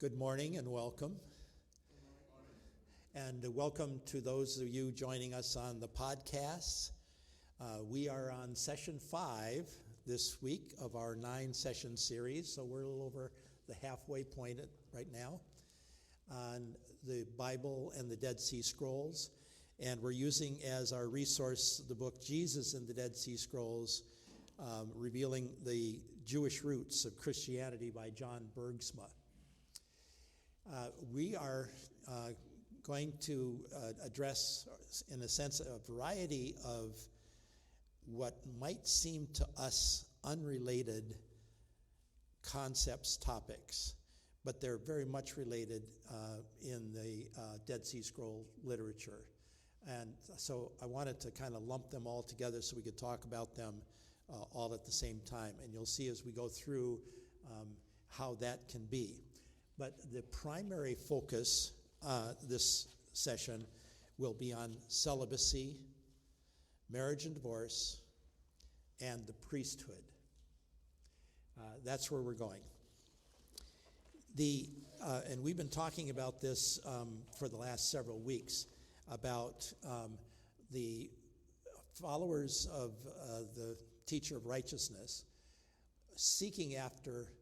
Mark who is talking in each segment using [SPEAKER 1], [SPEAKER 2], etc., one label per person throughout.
[SPEAKER 1] Good morning and welcome. And welcome to those of you joining us on the podcast. We are on session 5 this week of our 9-session series, so we're a little over the halfway point right now on the Bible and the Dead Sea Scrolls. And we're using as our resource the book Jesus and the Dead Sea Scrolls, revealing the Jewish roots of Christianity by John Bergsma. We are going to address, in a sense, a variety of what might seem to us unrelated concepts, topics, but they're very much related in the Dead Sea Scroll literature. And so I wanted to kind of lump them all together so we could talk about them all at the same time. And you'll see as we go through how that can be. But the primary focus this session will be on celibacy, marriage and divorce, and the priesthood. That's where we're going. And we've been talking about this for the last several weeks, about the followers of the teacher of righteousness seeking after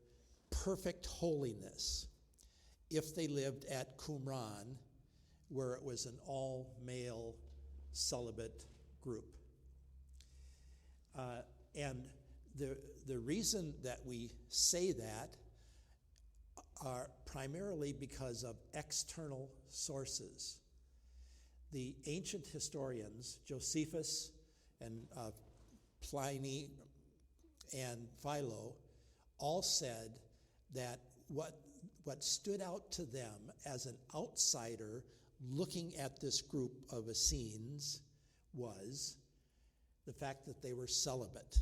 [SPEAKER 1] perfect holiness if they lived at Qumran, where it was an all-male celibate group. And the reason that we say that are primarily because of external sources. The ancient historians, Josephus and Pliny and Philo, all said that what stood out to them as an outsider looking at this group of Essenes was the fact that they were celibate.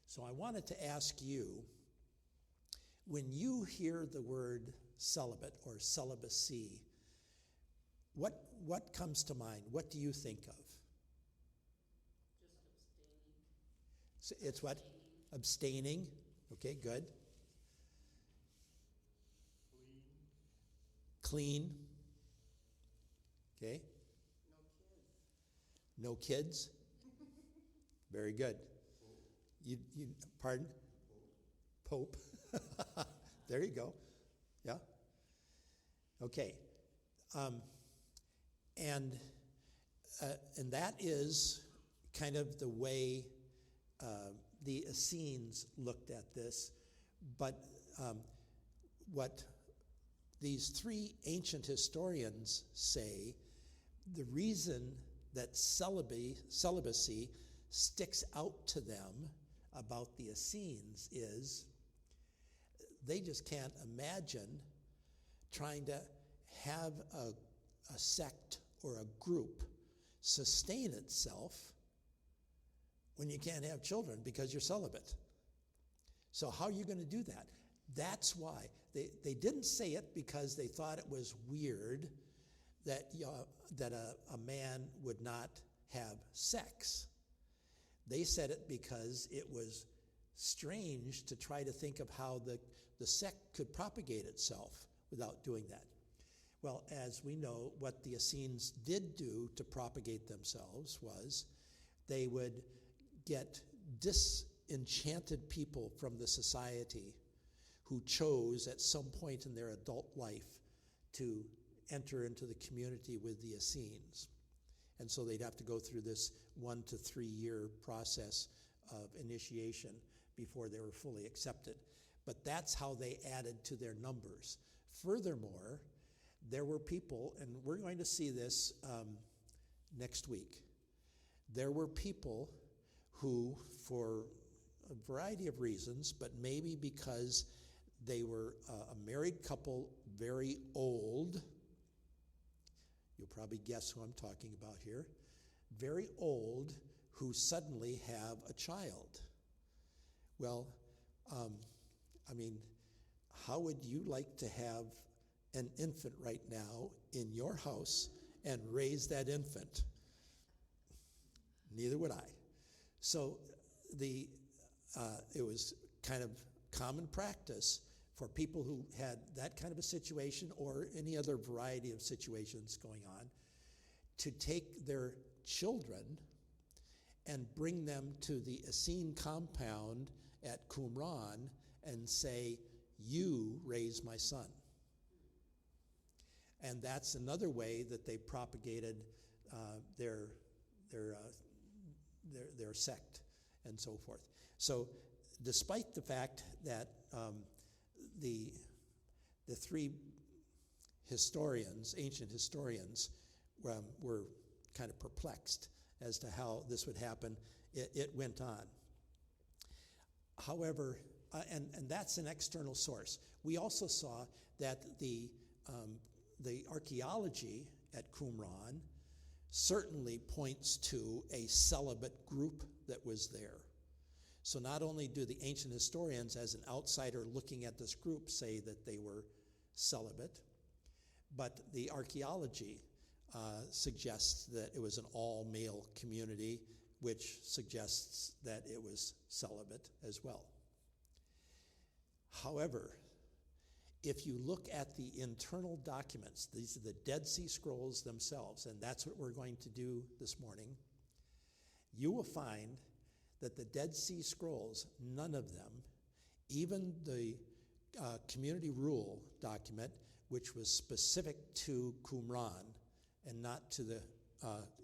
[SPEAKER 1] So I wanted to ask you, when you hear the word celibate or celibacy, what comes to mind? What do you think of?
[SPEAKER 2] Just abstaining.
[SPEAKER 1] So it's what? Abstaining. Okay, good. Clean. Okay. No kids. Very good. You pardon? Pope. There you go. Yeah. Okay. And that is kind of the way the Essenes looked at this. But what these three ancient historians say, the reason that celibacy sticks out to them about the Essenes is they just can't imagine trying to have a sect or a group sustain itself when you can't have children because you're celibate. So how are you going to do that? That's why. They didn't say it because they thought it was weird that a man would not have sex. They said it because it was strange to try to think of how the sect could propagate itself without doing that. Well, as we know, what the Essenes did do to propagate themselves was they would get disenchanted people from the society who chose at some point in their adult life to enter into the community with the Essenes. And so they'd have to go through this 1 to 3 year process of initiation before they were fully accepted. But that's how they added to their numbers. Furthermore, there were people, and we're going to see this next week, there were people who, for a variety of reasons, but maybe because they were a married couple, very old. You'll probably guess who I'm talking about here. Very old, who suddenly have a child. Well, how would you like to have an infant right now in your house and raise that infant? Neither would I. So it was kind of common practice for people who had that kind of a situation or any other variety of situations going on, to take their children and bring them to the Essene compound at Qumran and say, "You raise my son." And that's another way that they propagated their sect and so forth. So, despite the fact that the three historians, ancient historians, were kind of perplexed as to how this would happen, it went on. However, and that's an external source. We also saw that the archaeology at Qumran certainly points to a celibate group that was there. So not only do the ancient historians, as an outsider looking at this group, say that they were celibate, but the archaeology suggests that it was an all-male community, which suggests that it was celibate as well. However, if you look at the internal documents, these are the Dead Sea Scrolls themselves, and that's what we're going to do this morning, you will find that the Dead Sea Scrolls, none of them, even the community rule document, which was specific to Qumran and not to the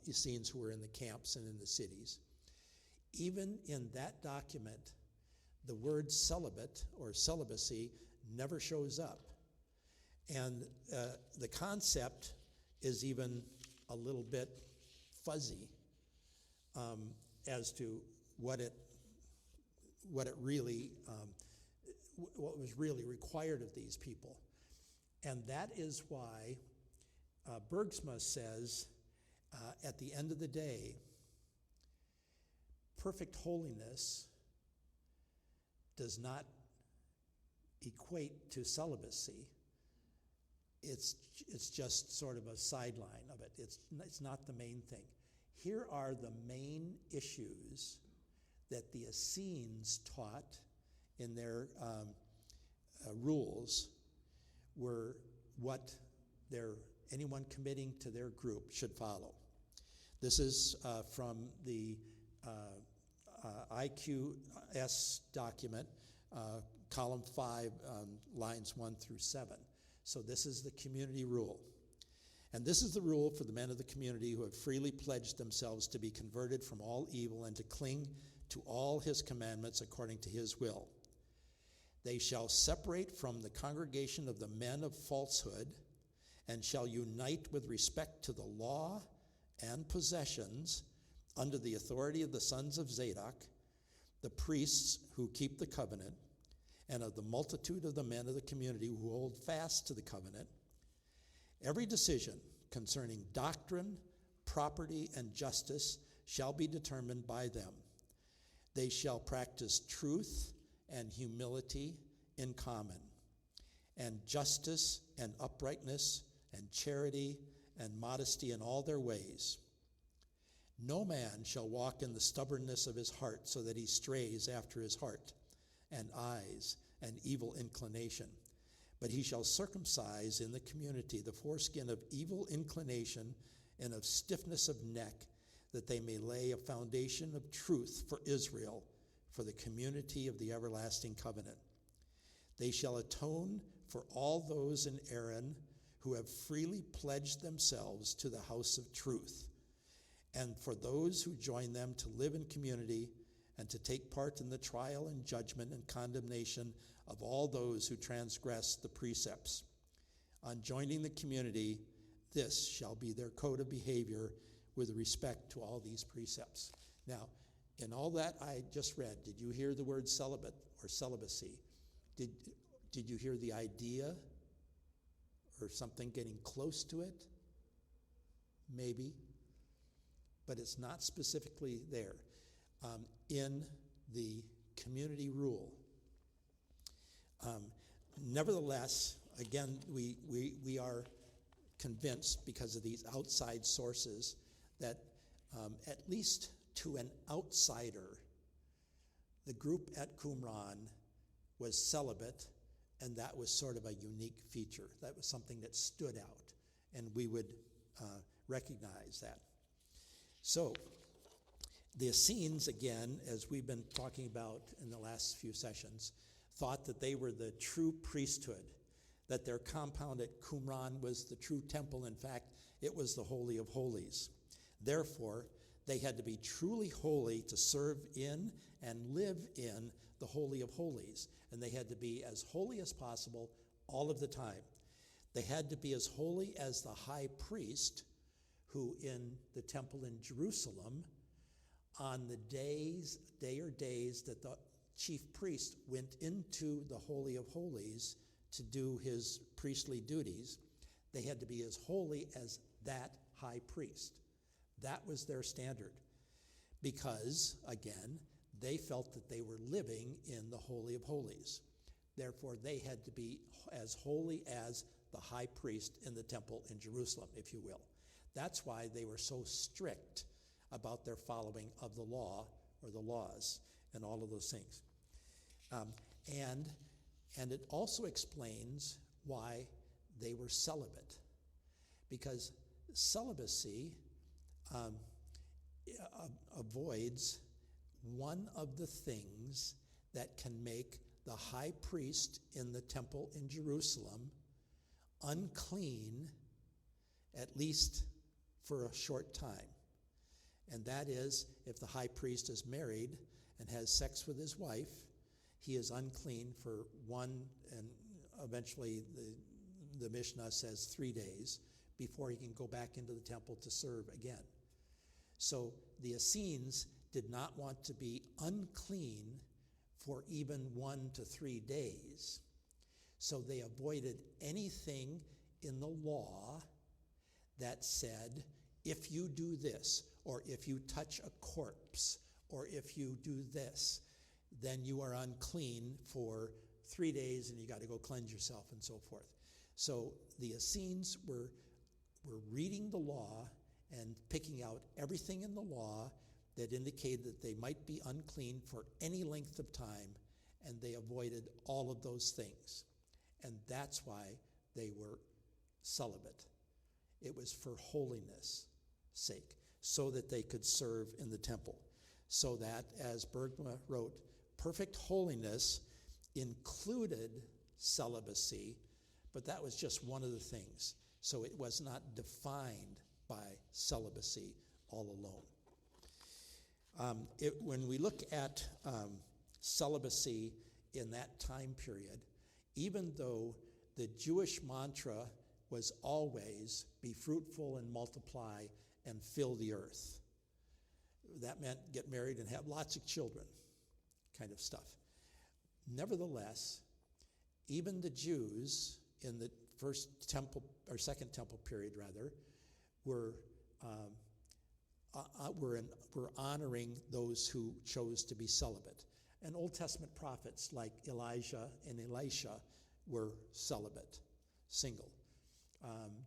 [SPEAKER 1] Essenes who were in the camps and in the cities, even in that document, the word celibate or celibacy never shows up. And the concept is even a little bit fuzzy as to what was really required of these people. And that is why Bergsma says, at the end of the day, perfect holiness does not equate to celibacy. It's just sort of a sideline of it. It's not the main thing. Here are the main issues that the Essenes taught in their rules were what anyone committing to their group should follow. This is from the IQS document, column 5, lines 1 through 7. So this is the community rule. And this is the rule for the men of the community who have freely pledged themselves to be converted from all evil and to cling to all his commandments according to his will. They shall separate from the congregation of the men of falsehood and shall unite with respect to the law and possessions under the authority of the sons of Zadok, the priests who keep the covenant, and of the multitude of the men of the community who hold fast to the covenant. Every decision concerning doctrine, property, and justice shall be determined by them. They shall practice truth and humility in common, and justice and uprightness and charity and modesty in all their ways. No man shall walk in the stubbornness of his heart so that he strays after his heart and eyes and evil inclination. But he shall circumcise in the community the foreskin of evil inclination and of stiffness of neck, that they may lay a foundation of truth for Israel, for the community of the everlasting covenant. They shall atone for all those in Aaron who have freely pledged themselves to the house of truth, and for those who join them to live in community and to take part in the trial and judgment and condemnation of all those who transgress the precepts. On joining the community, this shall be their code of behavior with respect to all these precepts. Now, in all that I just read, did you hear the word celibate or celibacy? Did you hear the idea or something getting close to it? Maybe. But it's not specifically there. In the community rule. Nevertheless, again, we are convinced because of these outside sources that at least to an outsider, the group at Qumran was celibate And that was sort of a unique feature. That was something that stood out, and we would recognize that. So the Essenes, again, as we've been talking about in the last few sessions, thought that they were the true priesthood, that their compound at Qumran was the true temple. In fact, it was the Holy of Holies. Therefore, they had to be truly holy to serve in and live in the Holy of Holies. And they had to be as holy as possible all of the time. They had to be as holy as the high priest, who in the temple in Jerusalem, on the days that the chief priest went into the Holy of Holies to do his priestly duties, they had to be as holy as that high priest. That was their standard, because, again, they felt that they were living in the Holy of Holies. Therefore, they had to be as holy as the high priest in the temple in Jerusalem, if you will. That's why they were so strict about their following of the law, or the laws, and all of those things. And it also explains why they were celibate, because celibacy avoids one of the things that can make the high priest in the temple in Jerusalem unclean, at least for a short time. And that is, if the high priest is married and has sex with his wife, he is unclean for 1, and eventually the Mishnah says 3 days, before he can go back into the temple to serve again. So the Essenes did not want to be unclean for even 1 to 3 days. So they avoided anything in the law that said, if you do this, or if you touch a corpse, or if you do this, then you are unclean for 3 days and you got to go cleanse yourself and so forth. So the Essenes were reading the law and picking out everything in the law that indicated that they might be unclean for any length of time, and they avoided all of those things. And that's why they were celibate. It was for holiness' sake, so that they could serve in the temple. So that, as Bergma wrote, perfect holiness included celibacy, but that was just one of the things. So it was not defined by celibacy all alone. When we look at celibacy in that time period, even though the Jewish mantra was always be fruitful and multiply and fill the earth, that meant get married and have lots of children, kind of stuff. Nevertheless, even the Jews in the first temple, or second temple period rather, were honoring those who chose to be celibate. And Old Testament prophets like Elijah and Elisha were celibate, single.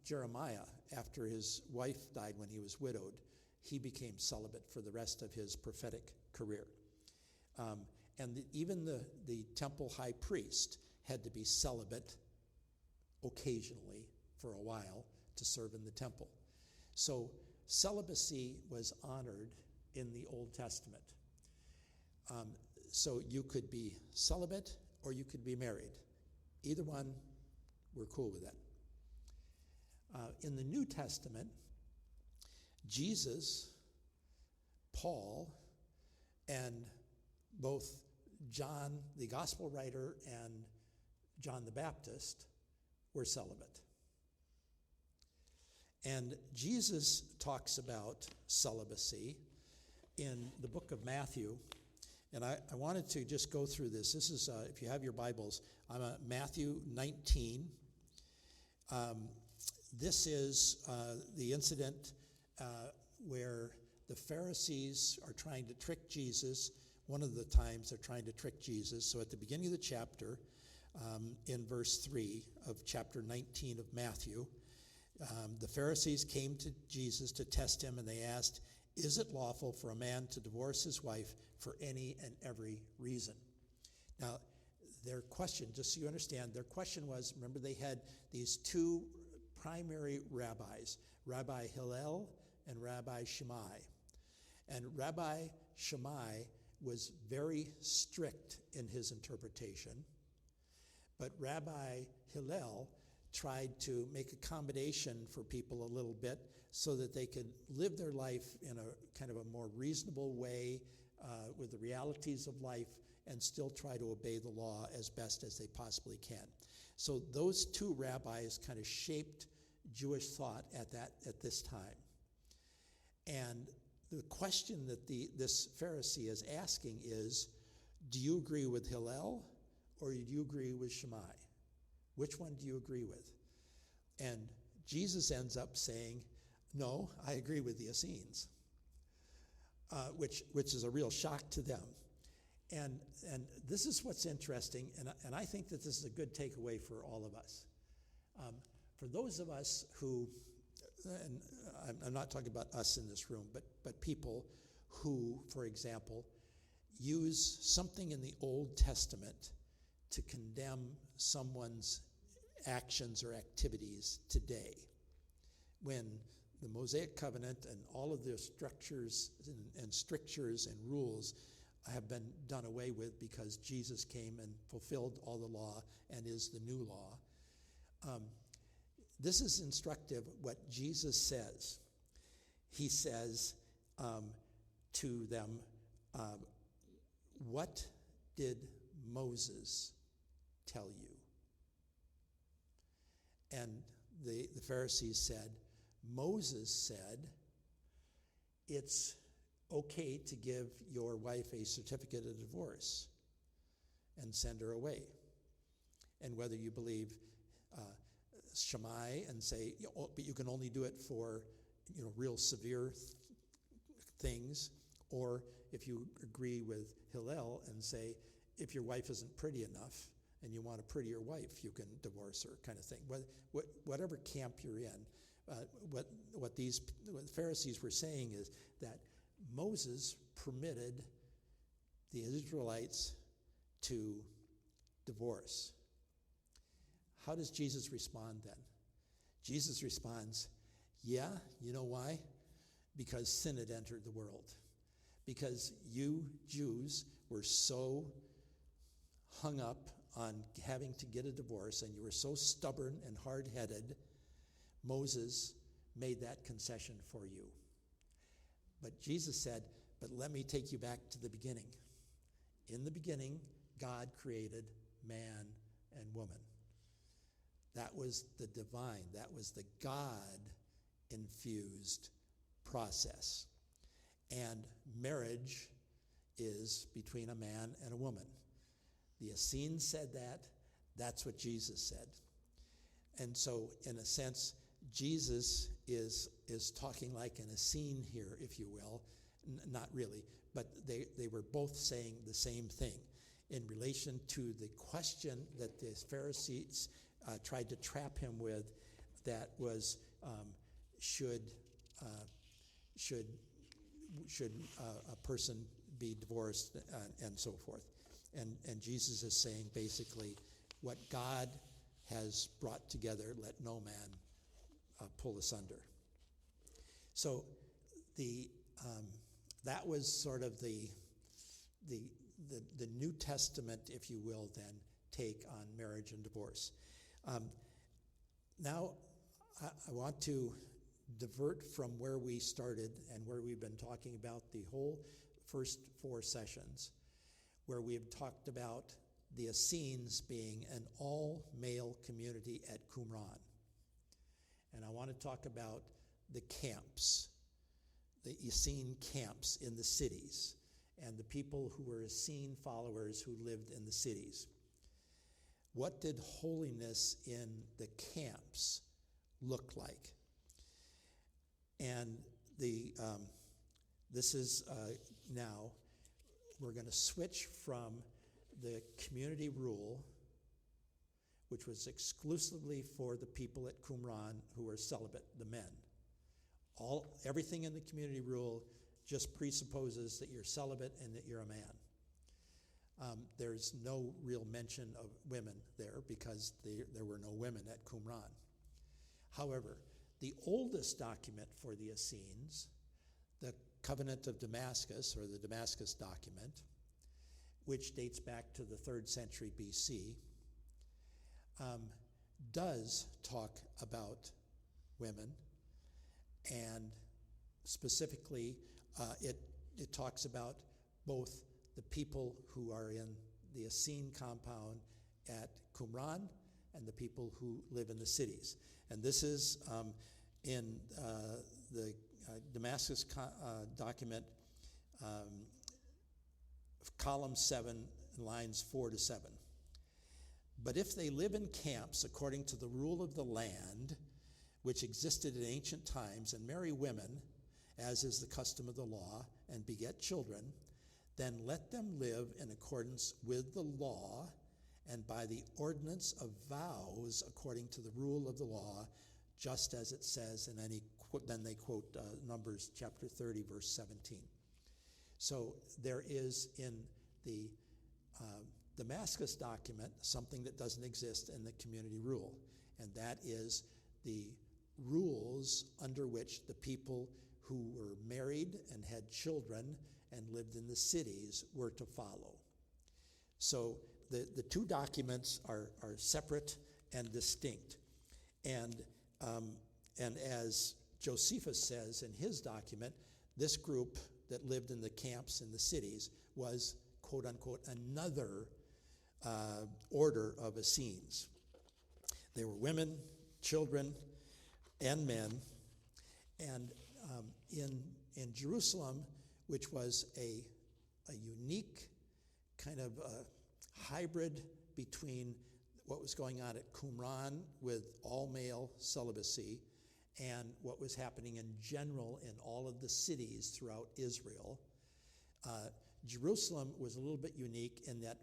[SPEAKER 1] Jeremiah, after his wife died when he was widowed, he became celibate for the rest of his prophetic career. Even the temple high priest had to be celibate occasionally for a while to serve in the temple. So celibacy was honored in the Old Testament. So you could be celibate or you could be married. Either one, we're cool with that. In the New Testament, Jesus, Paul, and both John, the gospel writer, and John the Baptist were celibate. And Jesus talks about celibacy in the book of Matthew. And I wanted to just go through this. This is, if you have your Bibles, I'm at Matthew 19. This is the incident where the Pharisees are trying to trick Jesus. One of the times they're trying to trick Jesus. So at the beginning of the chapter, in verse 3 of chapter 19 of Matthew, the Pharisees came to Jesus to test him, and they asked, "Is it lawful for a man to divorce his wife for any and every reason?" Now, their question, just so you understand, their question was, remember they had these two primary rabbis, Rabbi Hillel and Rabbi Shammai. And Rabbi Shammai was very strict in his interpretation, but Rabbi Hillel tried to make accommodation for people a little bit so that they could live their life in a kind of a more reasonable way with the realities of life and still try to obey the law as best as they possibly can. So those two rabbis kind of shaped Jewish thought at this time. And the question that this Pharisee is asking is, do you agree with Hillel or do you agree with Shammai? Which one do you agree with? And Jesus ends up saying, no, I agree with the Essenes, which is a real shock to them. And this is what's interesting, and I think that this is a good takeaway for all of us. For those of us who, and I'm not talking about us in this room, but people who, for example, use something in the Old Testament to condemn someone's actions or activities today, when the Mosaic Covenant and all of the structures and strictures and rules have been done away with because Jesus came and fulfilled all the law and is the new law. This is instructive what Jesus says. He says to them, what did Moses tell you? And the Pharisees said, Moses said, it's okay to give your wife a certificate of divorce and send her away. And whether you believe Shammai and say, but you can only do it for real severe things, or if you agree with Hillel and say, if your wife isn't pretty enough and you want a prettier wife, you can divorce her, kind of thing. Whatever camp you're in, what the Pharisees were saying is that Moses permitted the Israelites to divorce. How does Jesus respond then? Jesus responds, yeah, you know why? Because sin had entered the world. Because you Jews were so hung up on having to get a divorce, and you were so stubborn and hard-headed, Moses made that concession for you. But Jesus said, but let me take you back to the beginning. In the beginning, God created man and woman. That was the divine, that was the God-infused process. And marriage is between a man and a woman. The Essenes said that. That's what Jesus said. And so, in a sense, Jesus is talking like an Essene here, if you will. Not really, but they were both saying the same thing in relation to the question that the Pharisees tried to trap him with, that was should a person be divorced and so forth. And Jesus is saying basically, what God has brought together, let no man pull asunder. So that was sort of the New Testament, if you will, then take on marriage and divorce. Now, I want to divert from where we started and where we've been talking about the whole first 4 sessions, where we have talked about the Essenes being an all-male community at Qumran. And I want to talk about the camps, the Essene camps in the cities, and the people who were Essene followers who lived in the cities. What did holiness in the camps look like? And this is now, we're going to switch from the community rule, which was exclusively for the people at Qumran who were celibate, the men. Everything in the community rule just presupposes that you're celibate and that you're a man. There's no real mention of women there because there were no women at Qumran. However, the oldest document for the Essenes, the Covenant of Damascus, or the Damascus document, which dates back to the 3rd century BC, does talk about women, and specifically it talks about both the people who are in the Essene compound at Qumran and the people who live in the cities. And this is in the Damascus document, column 7, lines 4 to 7. But if they live in camps according to the rule of the land, which existed in ancient times, and marry women, as is the custom of the law, and beget children, then let them live in accordance with the law and by the ordinance of vows according to the rule of the law, just as it says in then they quote Numbers chapter 30, verse 17. So there is in the Damascus document something that doesn't exist in the community rule, and that is the rules under which the people who were married and had children and lived in the cities were to follow. So the two documents are separate and distinct. And as Josephus says in his document, this group that lived in the camps in the cities was, quote unquote, another order of Essenes. They were women, children, and men. And in Jerusalem, which was a unique kind of hybrid between what was going on at Qumran with all-male celibacy and what was happening in general in all of the cities throughout Israel. Jerusalem was a little bit unique in that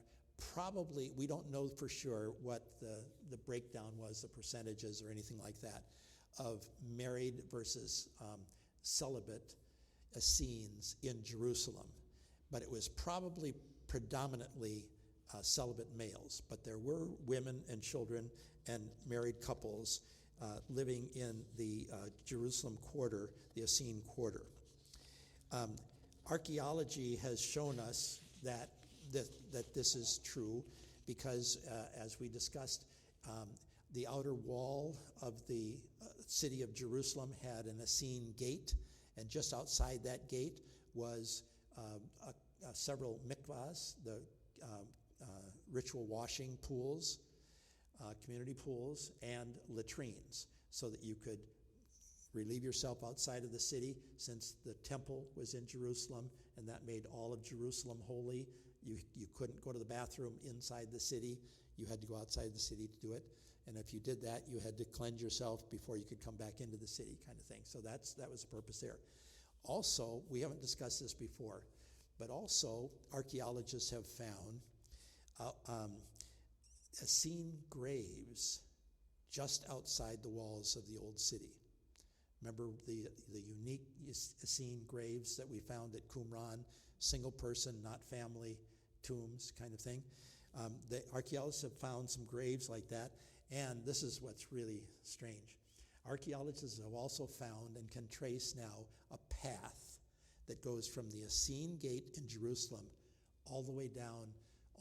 [SPEAKER 1] probably, we don't know for sure what the breakdown was, the percentages or anything like that, of married versus celibate Essenes in Jerusalem. But it was probably predominantly celibate males. But there were women and children and married couples living in the Jerusalem quarter, the Essene quarter. Archaeology has shown us that this is true because, as we discussed, the outer wall of the city of Jerusalem had an Essene gate, and just outside that gate was several mikvahs, the ritual washing pools, community pools, and latrines, so that you could relieve yourself outside of the city, since the temple was in Jerusalem, and that made all of Jerusalem holy. You couldn't go to the bathroom inside the city. You had to go outside the city to do it. And if you did that, you had to cleanse yourself before you could come back into the city, kind of thing. So that was the purpose there. Also, we haven't discussed this before, but also archaeologists have found Essene graves just outside the walls of the old city. Remember the unique Essene graves that we found at Qumran, single person, not family tombs kind of thing. The archaeologists have found some graves like that, and this is what's really strange. Archaeologists have also found and can trace now a path that goes from the Essene gate in Jerusalem all the way down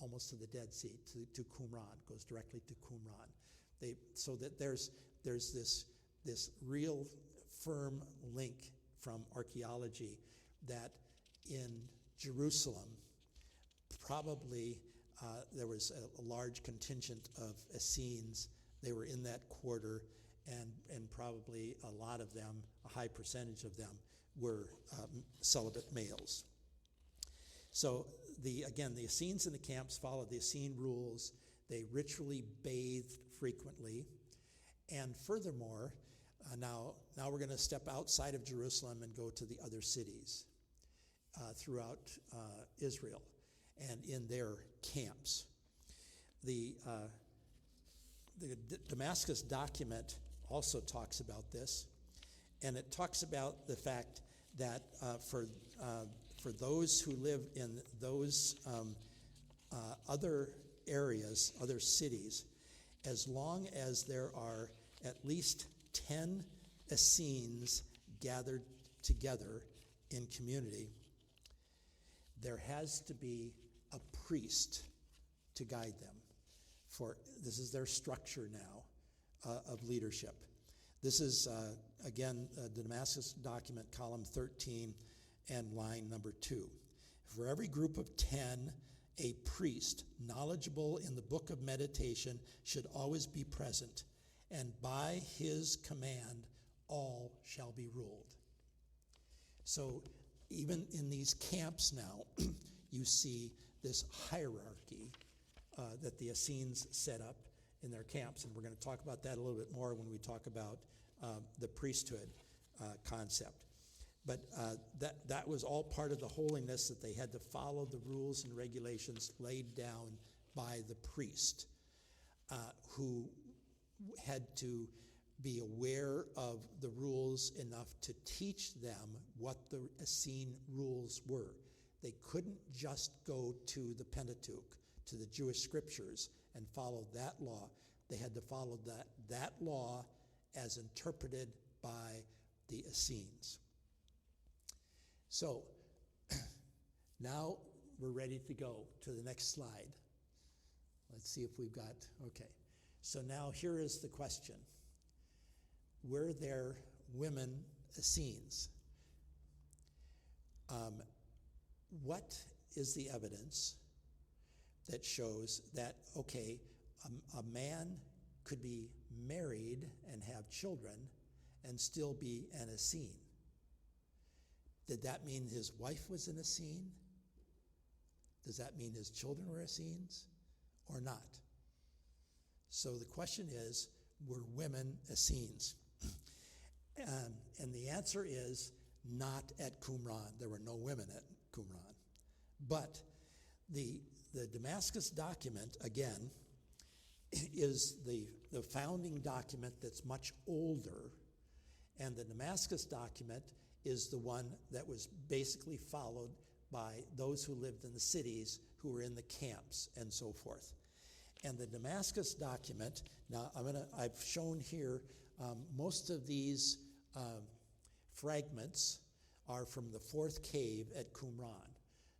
[SPEAKER 1] almost to the Dead Sea, to Qumran, goes directly to Qumran. So that there's this real firm link from archaeology that in Jerusalem, probably there was a large contingent of Essenes. They were in that quarter, and probably a lot of them, a high percentage of them, were celibate males. So the Essenes in the camps followed the Essene rules. They ritually bathed frequently. And furthermore, now we're going to step outside of Jerusalem and go to the other cities throughout Israel and in their camps. The Damascus document also talks about this, and it talks about the fact that for those who live in those other areas, other cities, as long as there are at least 10 Essenes gathered together in community, there has to be a priest to guide them. For this is their structure now of leadership. This is, again, the Damascus document, column 13 and line number 2. For every group of 10, a priest knowledgeable in the book of meditation should always be present, and by his command all shall be ruled. So even in these camps now, you see this hierarchy that the Essenes set up in their camps, and we're going to talk about that a little bit more when we talk about the priesthood concept. But that was all part of the holiness, that they had to follow the rules and regulations laid down by the priest, who had to be aware of the rules enough to teach them what the Essene rules were. They couldn't just go to the Pentateuch, to the Jewish scriptures, and follow that law. They had to follow that law as interpreted by the Essenes. So now we're ready to go to the next slide. Let's see if we've got, okay. So now here is the question. Were there women Essenes? What is the evidence that shows that, okay, a man could be married and have children and still be an Essene? Did that mean his wife was an Essene? Does that mean his children were Essenes or not? So the question is, were women Essenes? And the answer is not at Qumran. There were no women at Qumran. But the Damascus document, again, is the founding document that's much older, and the Damascus document is the one that was basically followed by those who lived in the cities, who were in the camps and so forth. And the Damascus document, now I've shown here, most of these fragments are from the fourth cave at Qumran.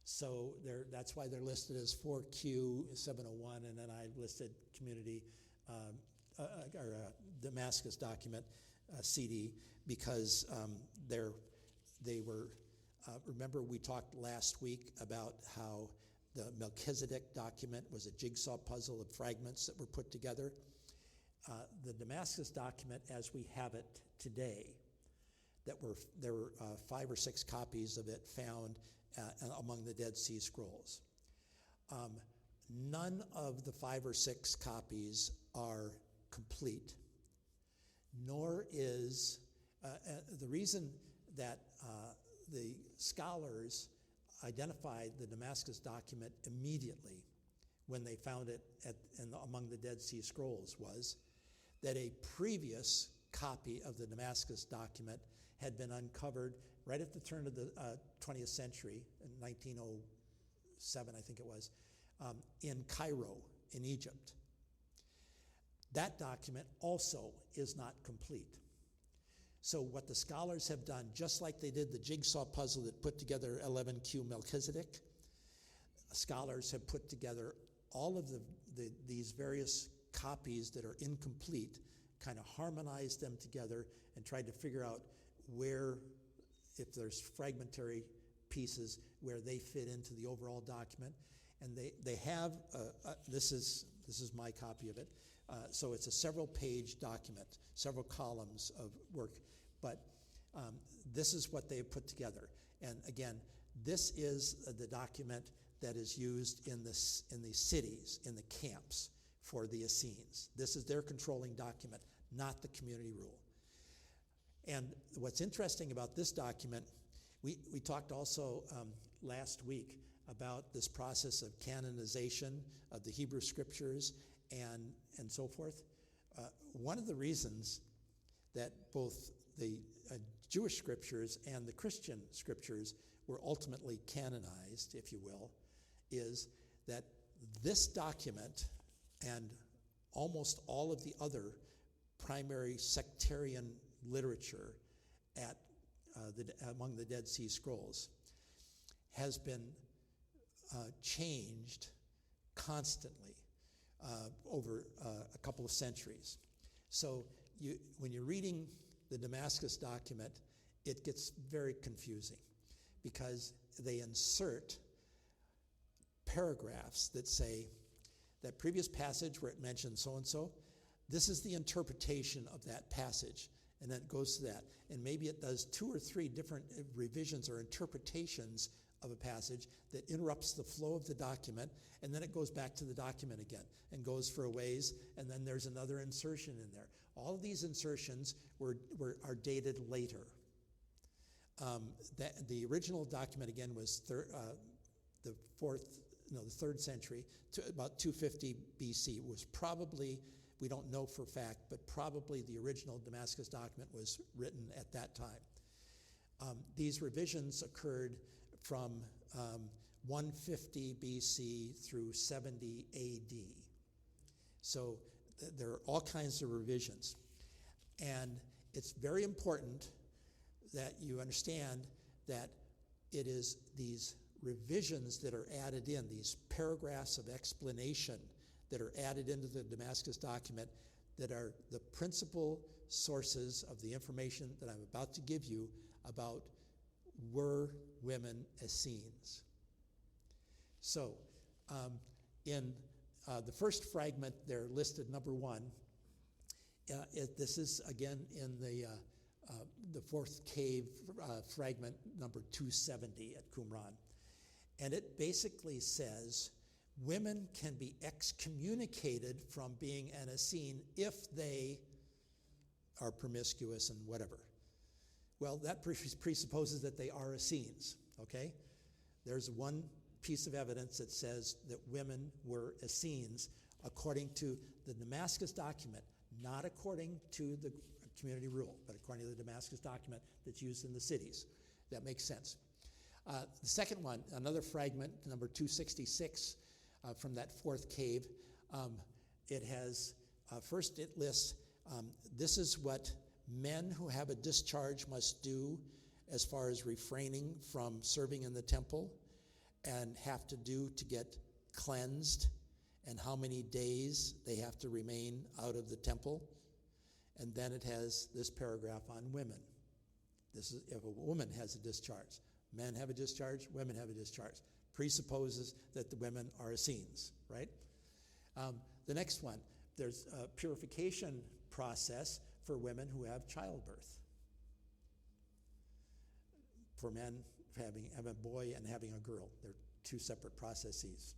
[SPEAKER 1] So that's why they're listed as 4Q701, and then I listed community Damascus document CD, because they were, remember we talked last week about how the Melchizedek document was a jigsaw puzzle of fragments that were put together. The Damascus document as we have it today, there were 5 or 6 copies of it found among the Dead Sea Scrolls. None of the 5 or 6 copies are complete, nor is the reason that the scholars identified the Damascus document immediately when they found it among the Dead Sea Scrolls was that a previous copy of the Damascus document had been uncovered right at the turn of the 20th century, in 1907, I think it was, in Cairo, in Egypt. That document also is not complete. So what the scholars have done, just like they did the jigsaw puzzle that put together 11Q Melchizedek, scholars have put together all of these various copies that are incomplete, kind of harmonized them together and tried to figure out where, if there's fragmentary pieces, where they fit into the overall document. And they have, this is my copy of it, so it's a several-page document, several columns of work, but this is what they have put together. And again, this is the document that is used in the cities, in the camps for the Essenes. This is their controlling document, not the community rule. And what's interesting about this document, we talked also last week about this process of canonization of the Hebrew scriptures and so forth. One of the reasons that both the Jewish scriptures and the Christian scriptures were ultimately canonized, if you will, is that This document and almost all of the other primary sectarian literature at among the Dead Sea Scrolls has been changed constantly over a couple of centuries. So when you're reading the Damascus document, it gets very confusing because they insert paragraphs that say that previous passage where it mentions so-and-so, this is the interpretation of that passage. And then it goes to that. And maybe it does 2 or 3 different revisions or interpretations of a passage that interrupts the flow of the document, and then it goes back to the document again and goes for a ways, and then there's another insertion in there. All of these insertions are dated later. The original document, again, was the 3rd century, to about 250 BC. It was probably, we don't know for a fact, but probably the original Damascus document was written at that time. These revisions occurred from 150 BC through 70 AD. So there are all kinds of revisions. And it's very important that you understand that it is these revisions that are added in, these paragraphs of explanation that are added into the Damascus document that are the principal sources of the information that I'm about to give you about were women Essenes. So in the first fragment, they're listed number 1. This is again in the 4th cave fragment number 270 at Qumran. And it basically says women can be excommunicated from being an Essene if they are promiscuous and whatever. Well, that presupposes that they are Essenes, okay? There's one piece of evidence that says that women were Essenes according to the Damascus document, not according to the community rule, but according to the Damascus document that's used in the cities. That makes sense. The second one, another fragment, number 266, from that 4th cave, it has, first it lists, this is what men who have a discharge must do as far as refraining from serving in the temple and have to do to get cleansed, and how many days they have to remain out of the temple. And then it has this paragraph on women. This is if a woman has a discharge. Men have a discharge, women have a discharge. Presupposes that the women are Essenes, right? The next one, there's a purification process for women who have childbirth. For men, having a boy and having a girl, they're 2 separate processes.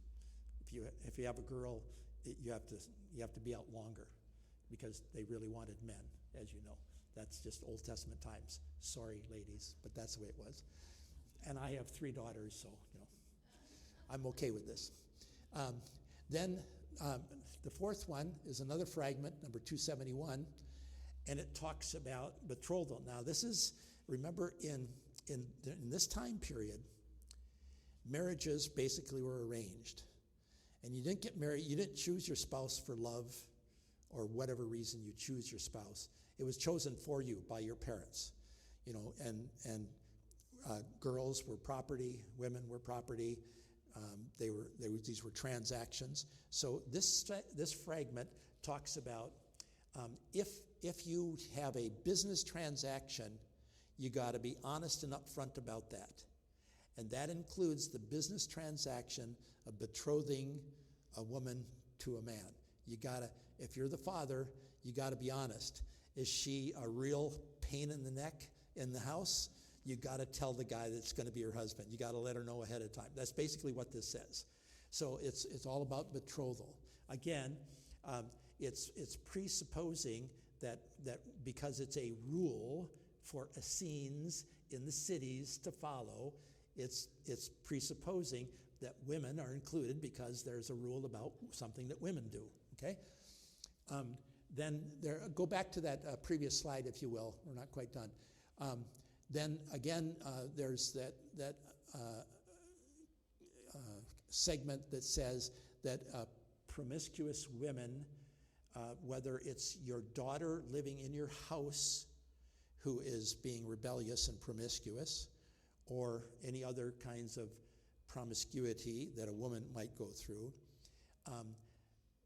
[SPEAKER 1] If you have a girl, you have to be out longer because they really wanted men, as you know. That's just Old Testament times. Sorry, ladies, but that's the way it was. And I have 3 daughters, so I'm okay with this. Then the 4th one is another fragment, number 271, and it talks about betrothal. Now, this is, remember, in this time period, marriages basically were arranged. And you didn't get married, you didn't choose your spouse for love or whatever reason you choose your spouse. It was chosen for you by your parents, and girls were property, women were property. These were transactions. So this fragment talks about if you have a business transaction, you got to be honest and upfront about that. And that includes the business transaction of betrothing a woman to a man. You got to, if you're the father, you got to be honest. Is she a real pain in the neck in the house? You got to tell the guy that's going to be your husband. You got to let her know ahead of time. That's basically what this says. So it's all about betrothal. Again, it's presupposing that because it's a rule for Essenes in the cities to follow, it's presupposing that women are included because there's a rule about something that women do. Okay. Then go back to that previous slide, if you will. We're not quite done. Then again, there's that segment that says that promiscuous women, whether it's your daughter living in your house who is being rebellious and promiscuous, or any other kinds of promiscuity that a woman might go through,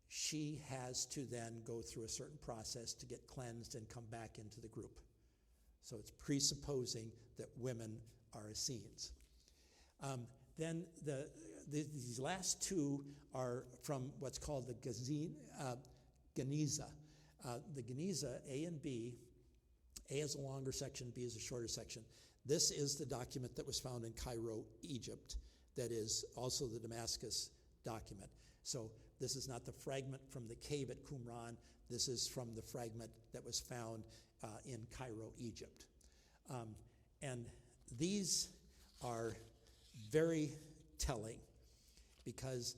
[SPEAKER 1] she has to then go through a certain process to get cleansed and come back into the group. So it's presupposing that women are Essenes. Then these last two are from what's called the Geniza. The Geniza, A and B, A is a longer section, B is a shorter section. This is the document that was found in Cairo, Egypt, that is also the Damascus document. So this is not the fragment from the cave at Qumran. This is from the fragment that was found in Cairo, Egypt. And these are very telling because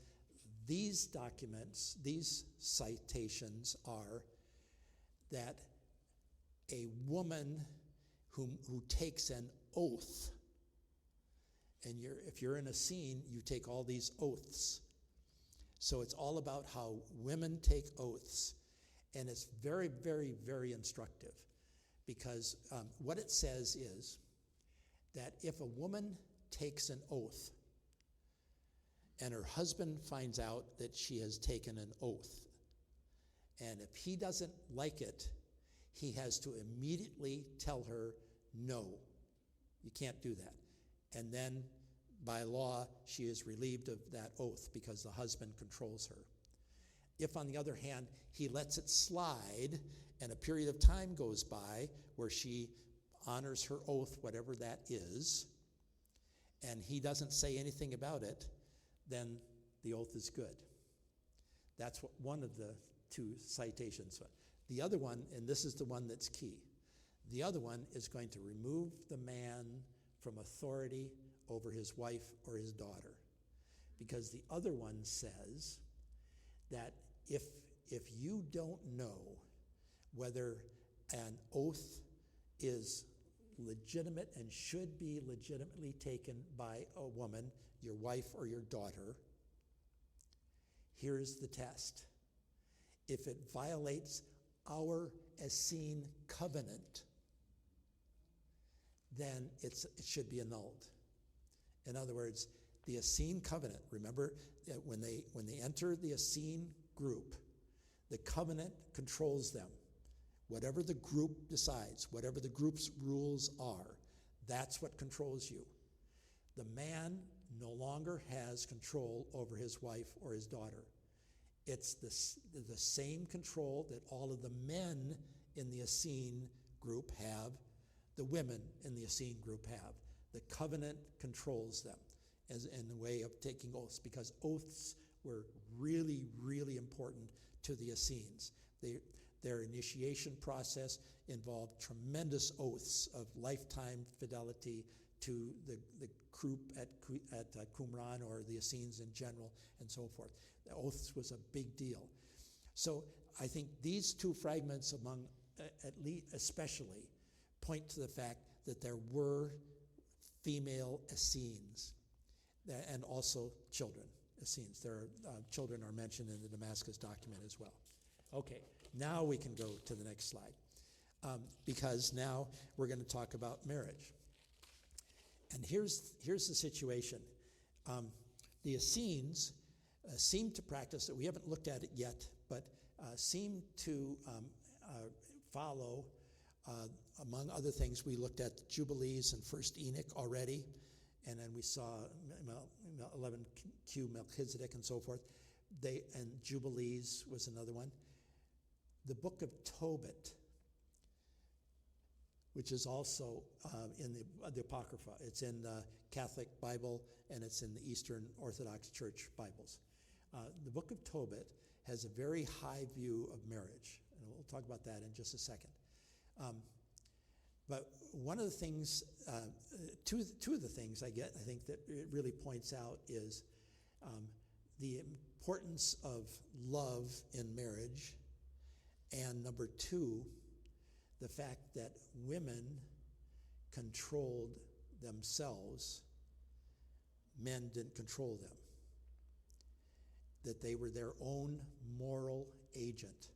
[SPEAKER 1] these documents, these citations are that a woman who takes an oath, and if you're in a scene, you take all these oaths. So it's all about how women take oaths, and it's very, very, very instructive because what it says is that if a woman takes an oath and her husband finds out that she has taken an oath, and if he doesn't like it, he has to immediately tell her, no, you can't do that. And then by law, she is relieved of that oath because the husband controls her. If, on the other hand, he lets it slide and a period of time goes by where she honors her oath, whatever that is, and he doesn't say anything about it, then the oath is good. That's what one of the two citations. The other one, and this is the one that's key, the other one is going to remove the man from authority over his wife or his daughter. Because the other one says that if you don't know whether an oath is legitimate and should be legitimately taken by a woman, your wife or your daughter, here's the test. If it violates our Essene covenant, then it should be annulled. In other words, the Essene covenant, remember that when they enter the Essene group, the covenant controls them. Whatever the group decides, whatever the group's rules are, that's what controls you. The man no longer has control over his wife or his daughter. It's the same control that all of the men in the Essene group have, the women in the Essene group have. The covenant controls them as in the way of taking oaths, because oaths were really, really important to the Essenes. Their initiation process involved tremendous oaths of lifetime fidelity to the group at Qumran or the Essenes in general and so forth. The oaths was a big deal. So I think these two fragments among, at least especially, point to the fact that there were female Essenes and also children Essenes. Children are mentioned in the Damascus document as well. Okay, now we can go to the next slide because now we're going to talk about marriage. And here's the situation. The Essenes seem to practice that we haven't looked at it yet, but seem to follow, among other things, we looked at the Jubilees and First Enoch already, and then we saw 11Q Melchizedek and so forth. And Jubilees was another one. The book of Tobit, which is also in the Apocrypha. It's in the Catholic Bible, and it's in the Eastern Orthodox Church Bibles. The book of Tobit has a very high view of marriage, and we'll talk about that in just a second. But one of the things, two of the things I think that it really points out is the importance of love in marriage, and number two, the fact that women controlled themselves, men didn't control them. that they were their own moral agent.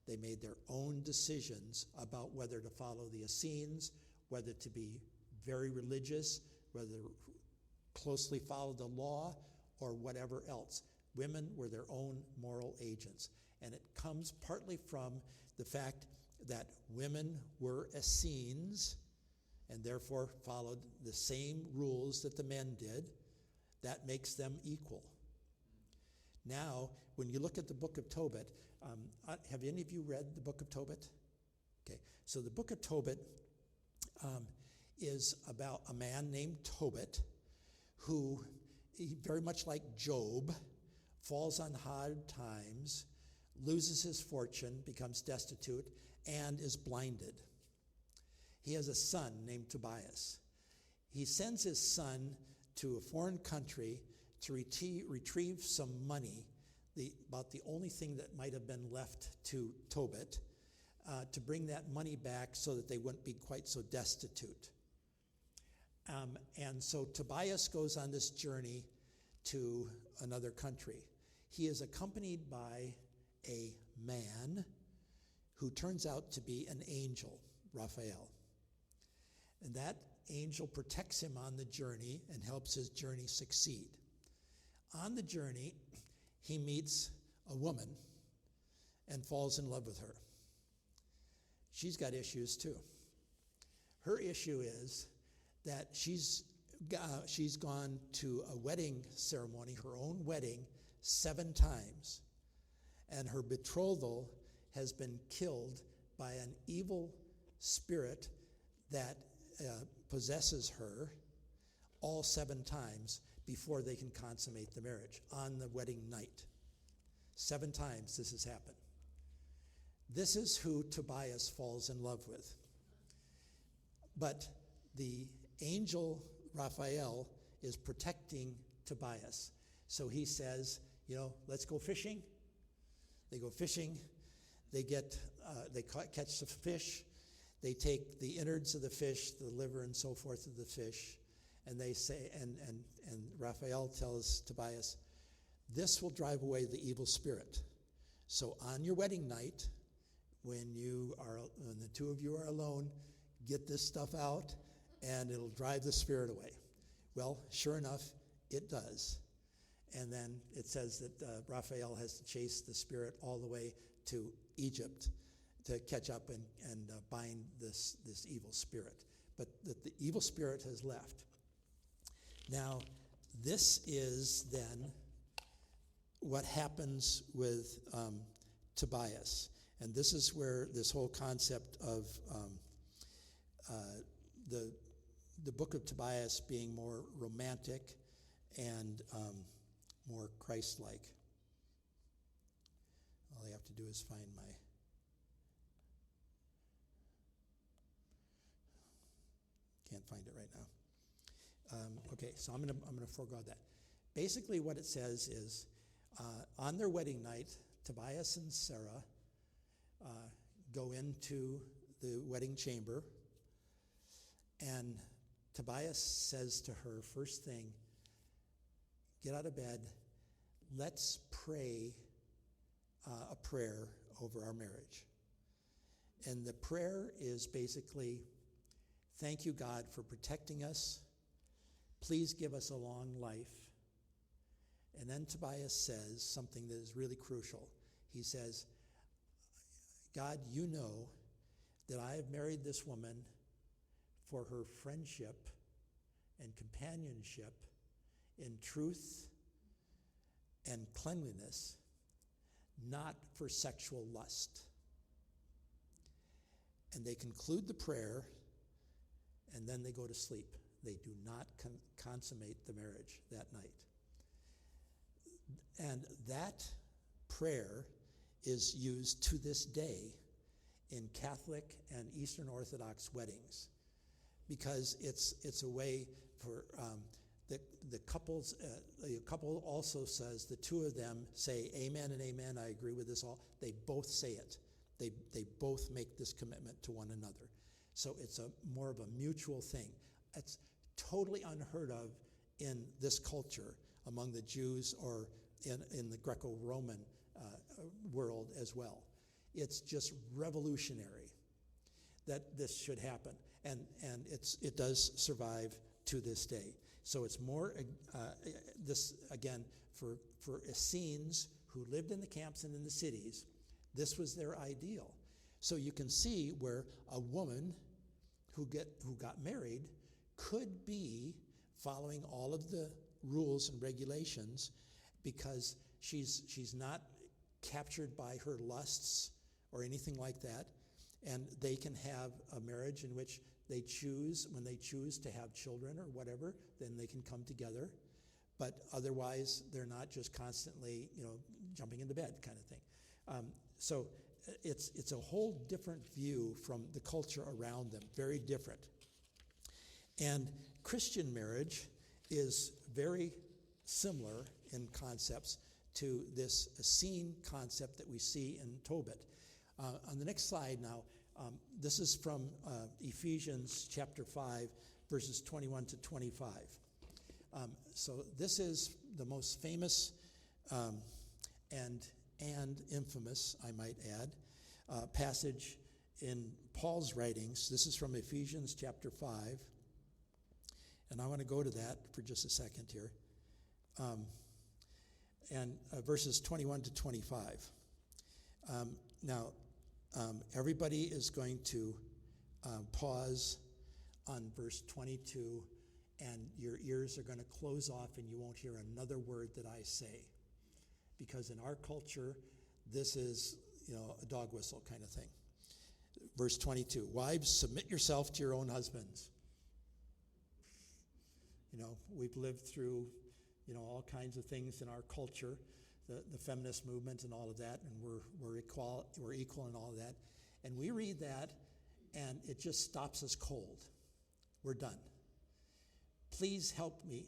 [SPEAKER 1] They made their own decisions about whether to follow the Essenes, whether to be very religious, whether to closely follow the law, or whatever else. Women were their own moral agents. And it comes partly from the fact that women were Essenes and therefore followed the same rules that the men did. That makes them equal. Now, when you look at the book of Tobit, have any of you read the book of Tobit? Okay, so the book of Tobit is about a man named Tobit who, very much like Job, falls on hard times, loses his fortune, becomes destitute, and is blinded. He has a son named Tobias. He sends his son to a foreign country to retrieve some money, about the only thing that might have been left to Tobit, to bring that money back so that they wouldn't be quite so destitute. And so Tobias goes on this journey to another country. He is accompanied by a man who turns out to be an angel, Raphael. And that angel protects him on the journey and helps his journey succeed. On the journey, he meets a woman and falls in love with her. She's got issues too. Her issue is that she's gone to a wedding ceremony, her own wedding, 7 times. And her betrothal has been killed by an evil spirit that possesses her all 7 times before they can consummate the marriage on the wedding night. 7 times this has happened. This is who Tobias falls in love with. But the angel Raphael is protecting Tobias. So he says, let's go fishing. They go fishing. They catch the fish. They take the innards of the fish, the liver and so forth of the fish, and they say, and Raphael tells Tobias, this will drive away the evil spirit. So on your wedding night, when the 2 of you are alone, get this stuff out, and it'll drive the spirit away. Well, sure enough, it does. And then it says that Raphael has to chase the spirit all the way to Egypt to catch up and bind this evil spirit. But the evil spirit has left. Now, this is then what happens with Tobias. And this is where this whole concept of the book of Tobias being more romantic and more Christ-like. All I have to do is find my... Can't find it right now. Okay, so I'm gonna forego that. Basically what it says is, on their wedding night, Tobias and Sarah go into the wedding chamber, and Tobias says to her, first thing, get out of bed, let's pray a prayer over our marriage. And the prayer is basically, thank you, God, for protecting us. Please give us a long life. And then Tobias says something that is really crucial. He says, God, you know that I have married this woman for her friendship and companionship in truth and cleanliness, not for sexual lust. And they conclude the prayer, and then they go to sleep. They do not consummate the marriage that night. And that prayer is used to this day in Catholic and Eastern Orthodox weddings, because it's a way for the couples. The couple also says, the 2 of them say amen and amen. I agree with this all. They both say it. They both make this commitment to one another. So it's more of a mutual thing. It's totally unheard of in this culture among the Jews or in the Greco-Roman world as well. It's just revolutionary that this should happen, and it does survive to this day. So it's more this again for Essenes who lived in the camps and in the cities. This was their ideal. So you can see where a woman who got married could be following all of the rules and regulations because she's not captured by her lusts or anything like that, and they can have a marriage in which they choose, when they choose to have children or whatever, then they can come together, but otherwise they're not just constantly, jumping into bed kind of thing. So it's a whole different view from the culture around them, very different. And Christian marriage is very similar in concepts to this Essene concept that we see in Tobit. On the next slide now, this is from Ephesians chapter 5, verses 21 to 25. So this is the most famous and infamous, I might add, passage in Paul's writings. This is from Ephesians chapter 5. And I want to go to that for just a second here. Verses 21 to 25. Now, everybody is going to pause on verse 22, and your ears are going to close off and you won't hear another word that I say. Because in our culture, this is, a dog whistle kind of thing. Verse 22, wives, submit yourself to your own husbands. We've lived through, all kinds of things in our culture, the feminist movement and all of that, and we're equal and all of that. And we read that, and it just stops us cold. We're done. Please help me.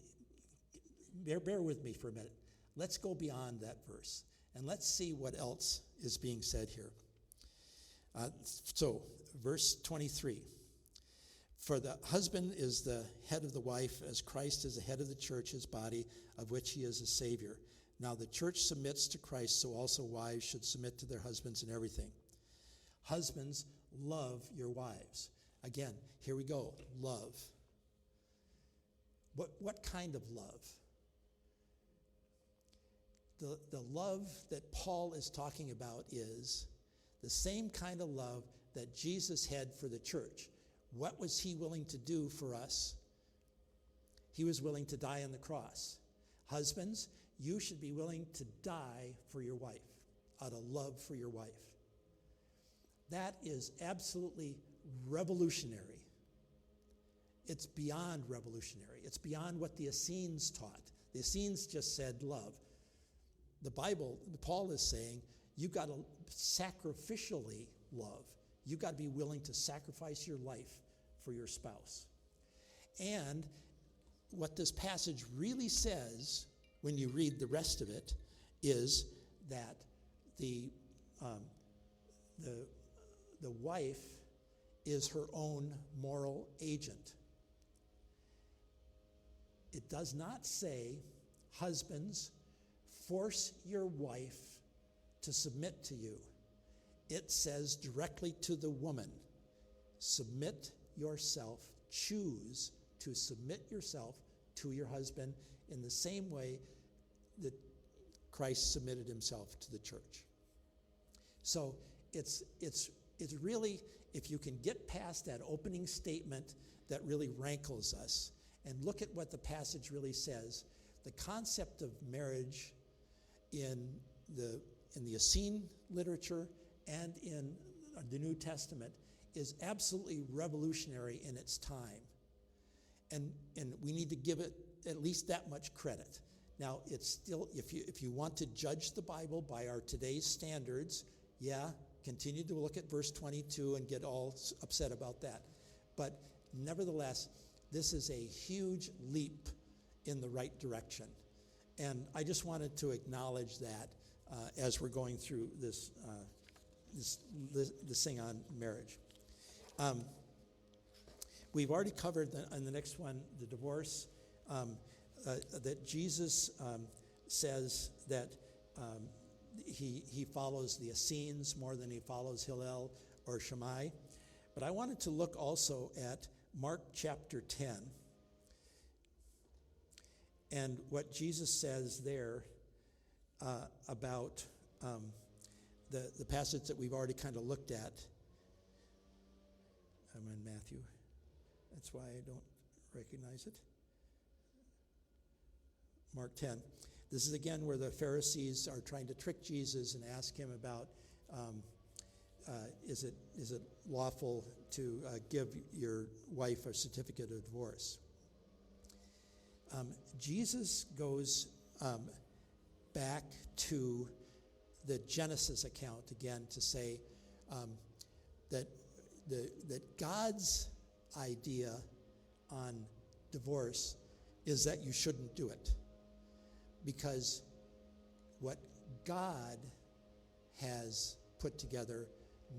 [SPEAKER 1] Bear with me for a minute. Let's go beyond that verse, and let's see what else is being said here. So, verse 23. For the husband is the head of the wife, as Christ is the head of the church, his body, of which he is a Savior. Now the church submits to Christ, so also wives should submit to their husbands in everything. Husbands, love your wives. Again, here we go. Love. What kind of love? The love that Paul is talking about is the same kind of love that Jesus had for the church. What was he willing to do for us? He was willing to die on the cross. Husbands, you should be willing to die for your wife, out of love for your wife. That is absolutely revolutionary. It's beyond revolutionary. It's beyond what the Essenes taught. The Essenes just said love. The Bible, Paul is saying, you've got to sacrificially love. You've got to be willing to sacrifice your life for your spouse. And what this passage really says, when you read the rest of it, is that the wife is her own moral agent. It does not say, husbands, force your wife to submit to you. It says directly to the woman, submit yourself, choose to submit yourself to your husband in the same way that Christ submitted himself to the church. So it's really, if you can get past that opening statement that really rankles us and look at what the passage really says, the concept of marriage in the Essene literature and in the New Testament is absolutely revolutionary in its time. And we need to give it at least that much credit. Now, it's still, if you want to judge the Bible by our today's standards, continue to look at verse 22 and get all upset about that. But nevertheless, this is a huge leap in the right direction. And I just wanted to acknowledge that as we're going through this thing on marriage. We've already covered on the next one, the divorce, that Jesus says that he follows the Essenes more than he follows Hillel or Shammai. But I wanted to look also at Mark chapter 10 and what Jesus says there about the passage that we've already kind of looked at. I'm in Matthew. That's why I don't recognize it. Mark 10. This is again where the Pharisees are trying to trick Jesus and ask him about is it lawful to give your wife a certificate of divorce? Jesus goes back to the Genesis account again to say that God's idea on divorce is that you shouldn't do it, because what God has put together,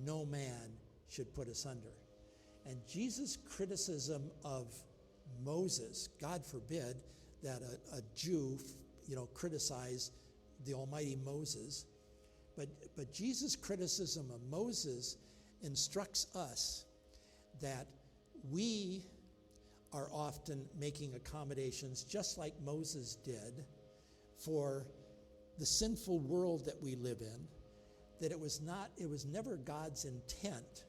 [SPEAKER 1] no man should put asunder. And Jesus' criticism of Moses, God forbid that a Jew, criticize the almighty Moses, but Jesus' criticism of Moses instructs us that we are often making accommodations, just like Moses did, for the sinful world that we live in, that it was never God's intent.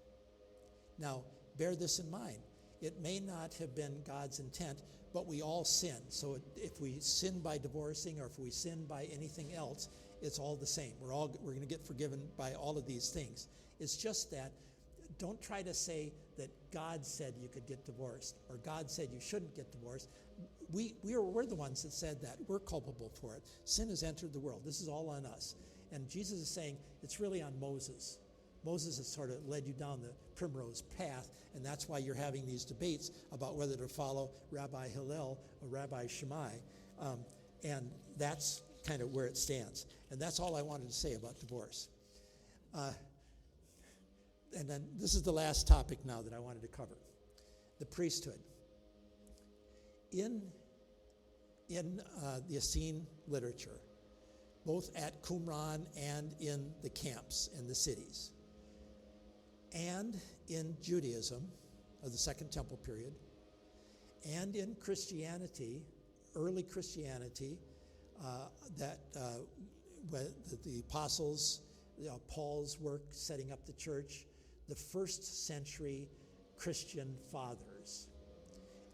[SPEAKER 1] Now, bear this in mind. It may not have been God's intent, but we all sin. So if we sin by divorcing or if we sin by anything else, it's all the same. We're going to get forgiven by all of these things. It's just that don't try to say that God said you could get divorced or God said you shouldn't get divorced. We're the ones that said that. We're culpable for it. Sin has entered the world. This is all on us. And Jesus is saying it's really on Moses. Moses has sort of led you down the primrose path, and that's why you're having these debates about whether to follow Rabbi Hillel or Rabbi Shammai. And that's kind of where it stands. And that's all I wanted to say about divorce. And then this is the last topic now that I wanted to cover. The priesthood. In the Essene literature, both at Qumran and in the camps in the cities, and in Judaism of the Second Temple period, and in Christianity, early Christianity, that the apostles, Paul's work setting up the church, the first century Christian fathers.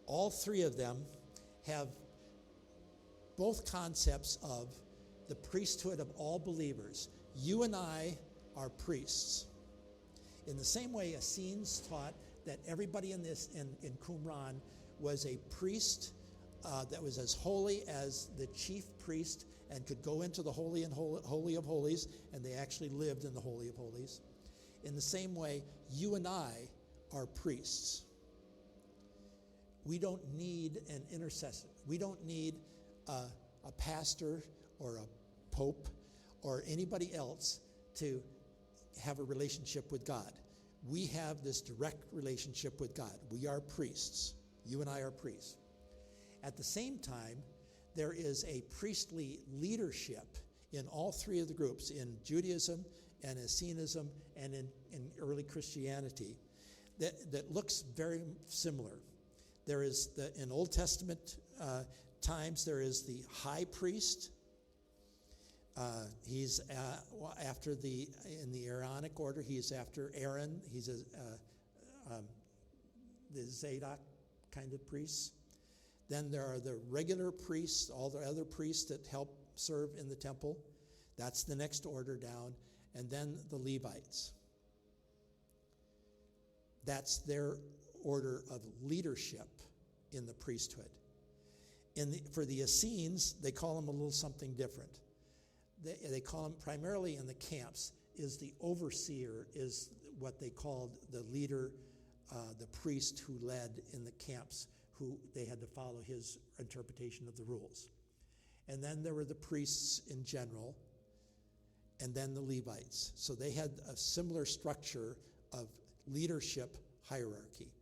[SPEAKER 1] All three of them have both concepts of the priesthood of all believers. You and I are priests. In the same way, Essenes taught that everybody in Qumran was a priest that was as holy as the chief priest and could go into the Holy of Holies, and they actually lived in the Holy of Holies. In the same way, you and I are priests. We don't need an intercessor. We don't need a pastor or a pope or anybody else to have a relationship with God. We have this direct relationship with God. We are priests. You and I are priests. At the same time, there is a priestly leadership in all three of the groups, in Judaism and Essenism and in early Christianity, that looks very similar. There is, in Old Testament times, there is the high priest. He's in the Aaronic order, he's after Aaron. He's the Zadok kind of priests. Then there are the regular priests, all the other priests that help serve in the temple. That's the next order down. And then the Levites. That's their order of leadership in the priesthood. For the Essenes, they call them a little something different. They call them, primarily in the camps, is the overseer, is what they called the leader, the priest who led in the camps, who they had to follow his interpretation of the rules. And then there were the priests in general, and then the Levites. So they had a similar structure of leadership hierarchy,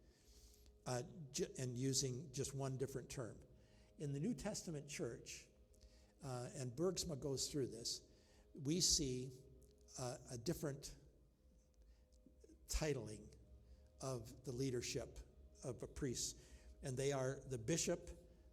[SPEAKER 1] and using just one different term. In the New Testament church, and Bergsma goes through this, we see a different titling of the leadership of a priest. And they are the bishop,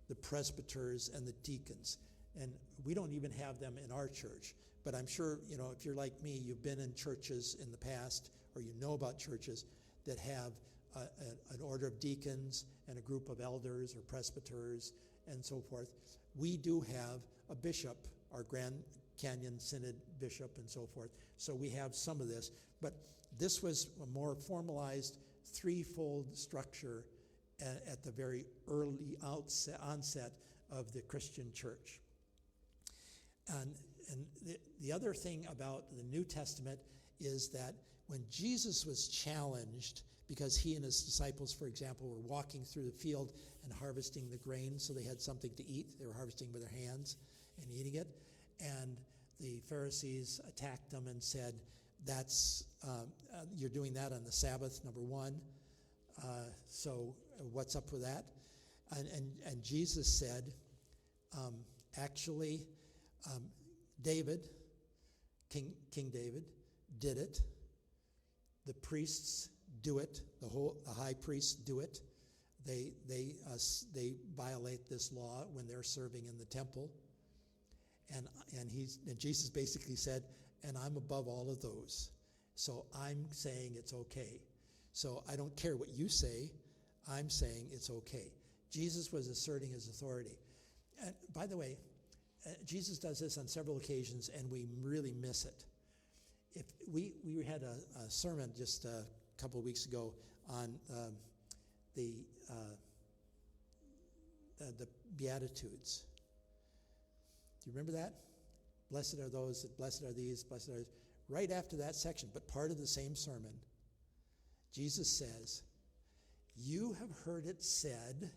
[SPEAKER 1] the presbyters, and the deacons. And we don't even have them in our church. But I'm sure, if you're like me, you've been in churches in the past, or you know about churches that have an order of deacons and a group of elders or presbyters and so forth. We do have a bishop, our Grand Canyon Synod bishop and so forth. So we have some of this. But this was a more formalized, threefold structure at the very early onset of the Christian church. And the other thing about the New Testament is that when Jesus was challenged, because he and his disciples, for example, were walking through the field and harvesting the grain so they had something to eat. They were harvesting with their hands and eating it. And the Pharisees attacked them and said, you're doing that on the Sabbath, number one. So what's up with that? And Jesus said, David, King David, did it. The priests do it. The high priests do it. They violate this law when they're serving in the temple. And Jesus basically said, and I'm above all of those. So I'm saying it's okay. So I don't care what you say. I'm saying it's okay. Jesus was asserting his authority. And by the way, Jesus does this on several occasions, and we really miss it. If we had a sermon just a couple of weeks ago on the Beatitudes. Do you remember that? Blessed are those, blessed are these, blessed are these. Right after that section, but part of the same sermon, Jesus says, you have heard it said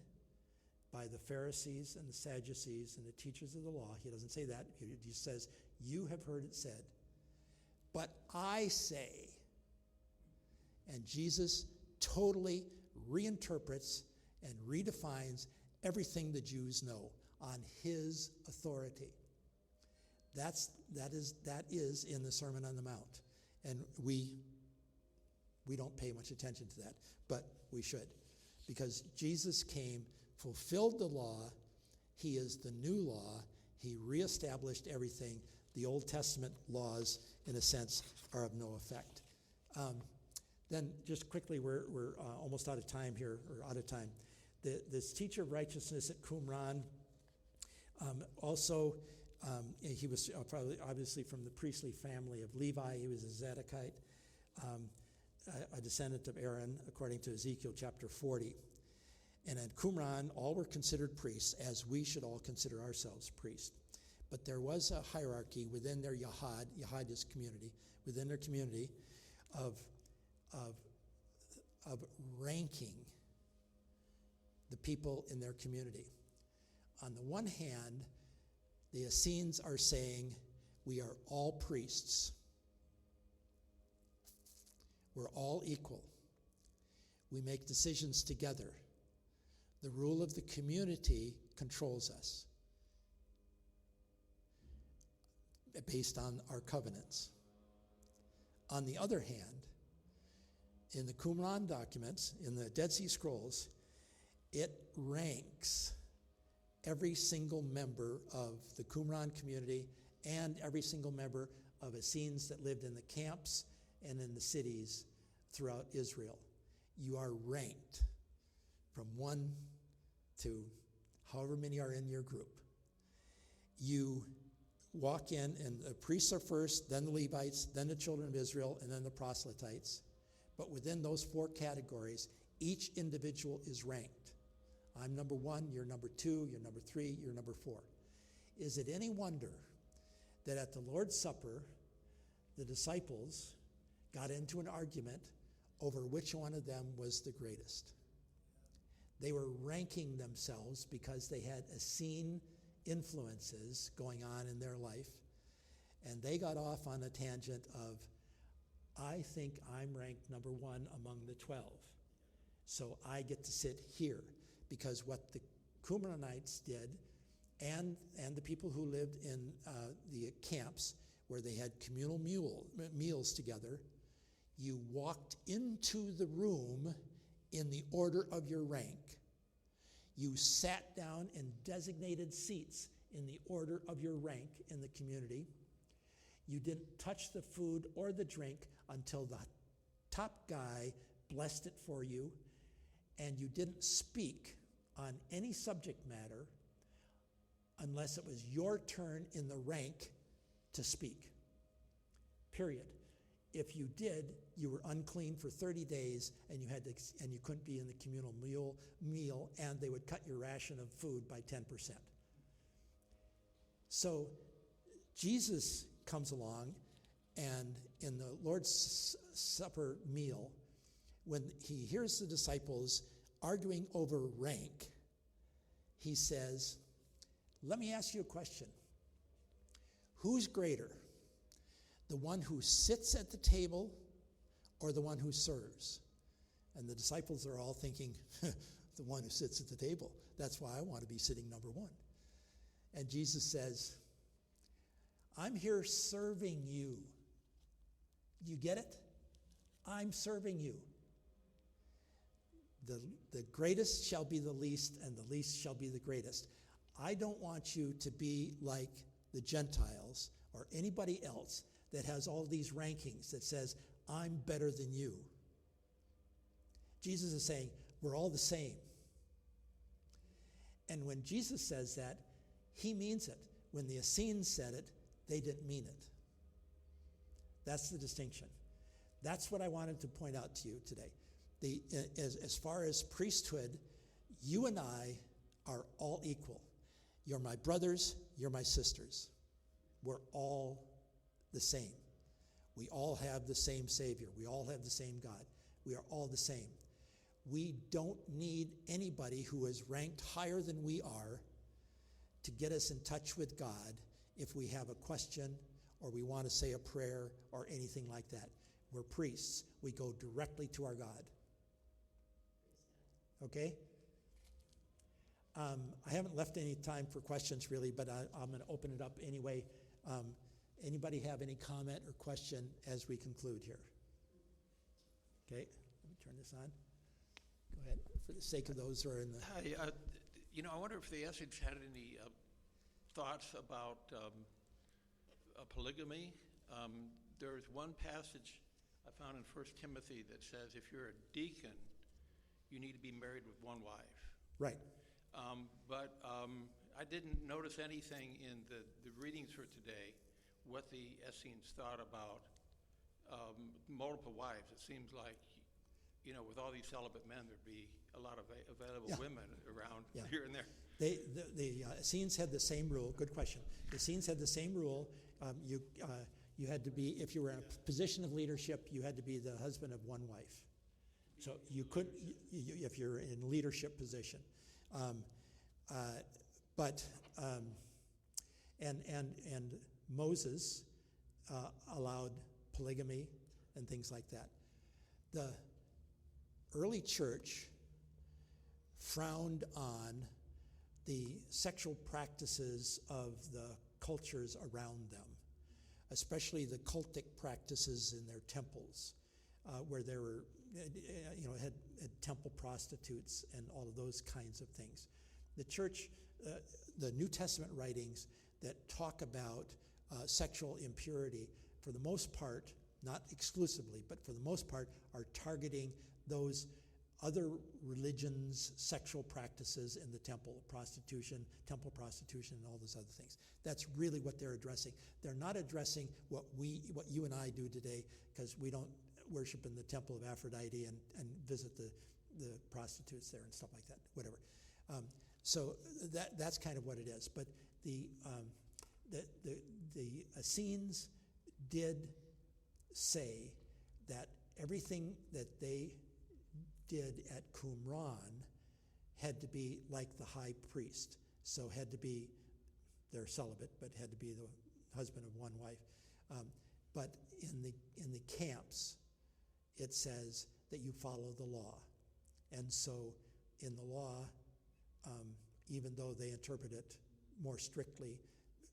[SPEAKER 1] by the Pharisees and the Sadducees and the teachers of the law. He doesn't say that. He says, you have heard it said. But I say, and Jesus totally reinterprets and redefines everything the Jews know on his authority. That is in the Sermon on the Mount. And we don't pay much attention to that, but we should. Because Jesus came, fulfilled the law. He is the new law. He reestablished everything. The Old Testament laws, in a sense, are of no effect. Then just quickly, we're almost out of time here, or out of time. This teacher of righteousness at Qumran, he was probably obviously from the priestly family of Levi. He was a Zadokite, a descendant of Aaron, according to Ezekiel chapter 40. And at Qumran, all were considered priests, as we should all consider ourselves priests. But there was a hierarchy within their Yahad is community, within their community of ranking the people in their community. On the one hand, the Essenes are saying, we are all priests. We're all equal. We make decisions together. The rule of the community controls us based on our covenants. On the other hand, in the Qumran documents, in the Dead Sea Scrolls, it ranks every single member of the Qumran community and every single member of Essenes that lived in the camps and in the cities throughout Israel. You are ranked from 1 to however many are in your group. You walk in, and the priests are first, then the Levites, then the children of Israel, and then the proselytes. But within those 4 categories, each individual is ranked. I'm number 1, you're number 2, you're number 3, you're number 4. Is it any wonder that at the Lord's Supper, the disciples got into an argument over which one of them was the greatest? They were ranking themselves because they had Essene influences going on in their life, and they got off on a tangent of, I think I'm ranked number 1 among the 12, so I get to sit here. Because what the Qumranites did and the people who lived in the camps where they had communal meals together, you walked into the room in the order of your rank. You sat down in designated seats in the order of your rank in the community. You didn't touch the food or the drink until the top guy blessed it for you, and you didn't speak on any subject matter unless it was your turn in the rank to speak. Period. If you did, you were unclean for 30 days, and you couldn't be in the communal meal, and they would cut your ration of food by 10%. So Jesus comes along, and in the Lord's Supper meal, when he hears the disciples arguing over rank, he says, let me ask you a question. Who's greater, the one who sits at the table or the one who serves? And the disciples are all thinking, the one who sits at the table. That's why I want to be sitting number one. And Jesus says, I'm here serving you. You get it? I'm serving you. The greatest shall be the least, and the least shall be the greatest. I don't want you to be like the Gentiles or anybody else that has all these rankings that says, I'm better than you. Jesus is saying, we're all the same. And when Jesus says that, he means it. When the Essenes said it, they didn't mean it. That's the distinction. That's what I wanted to point out to you today. As far as priesthood, you and I are all equal. You're my brothers, you're my sisters. We're all the same. We all have the same Savior. We all have the same God. We are all the same. We don't need anybody who is ranked higher than we are to get us in touch with God if we have a question or we want to say a prayer or anything like that. We're priests. We go directly to our God. Okay? I haven't left any time for questions really, but I'm going to open it up anyway. Anybody have any comment or question as we conclude here? Okay, let me turn this on. Go ahead, for the sake of those who are in the...
[SPEAKER 3] Hi, I wonder if the Essenes had any thoughts about polygamy. There's one passage I found in 1 Timothy that says if you're a deacon, you need to be married with one wife.
[SPEAKER 1] Right.
[SPEAKER 3] But I didn't notice anything in the readings for today what the Essenes thought about multiple wives. It seems like, with all these celibate men, there'd be a lot of available women around here and there.
[SPEAKER 1] The Essenes had the same rule. Good question. The Essenes had the same rule. You had to be, if you were in a position of leadership, you had to be the husband of one wife. So you couldn't, if you're in leadership position. And Moses allowed polygamy and things like that. The early church frowned on the sexual practices of the cultures around them, especially the cultic practices in their temples, where there were, had temple prostitutes and all of those kinds of things. The church, the New Testament writings that talk about sexual impurity, for the most part, not exclusively, but for the most part, are targeting those other religions' sexual practices in the temple prostitution, and all those other things. That's really what they're addressing. They're not addressing what you and I do today, because we don't worship in the temple of Aphrodite and visit the prostitutes there and stuff like that, whatever. So that's kind of what it is. But the Essenes did say that everything that they did at Qumran had to be like the high priest. So had to be, they're celibate, but had to be the husband of one wife. But in the camps, it says that you follow the law. And so in the law, even though they interpret it more strictly,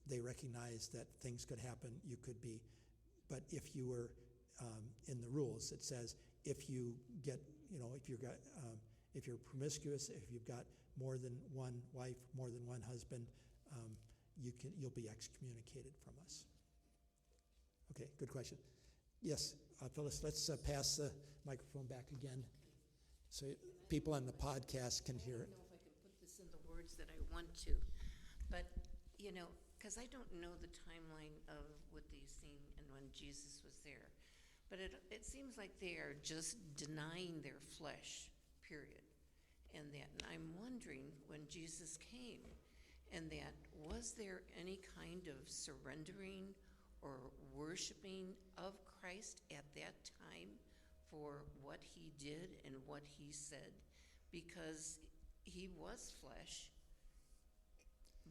[SPEAKER 1] they recognize that things could happen, you could be. But if you were in the rules, it says if you get, if you're promiscuous, if you've got more than one wife, more than one husband, you'll be excommunicated from us. Okay, good question. Yes, Phyllis, let's pass the microphone back again so people on the podcast can hear it.
[SPEAKER 2] I don't know if I can put this in the words that I want to, but, because I don't know the timeline of what the Essene and when Jesus was there, but it seems like they are just denying their flesh, period. And I'm wondering, when Jesus came, and that was there any kind of surrendering or worshiping of Christ at that time for what he did and what he said? Because he was flesh,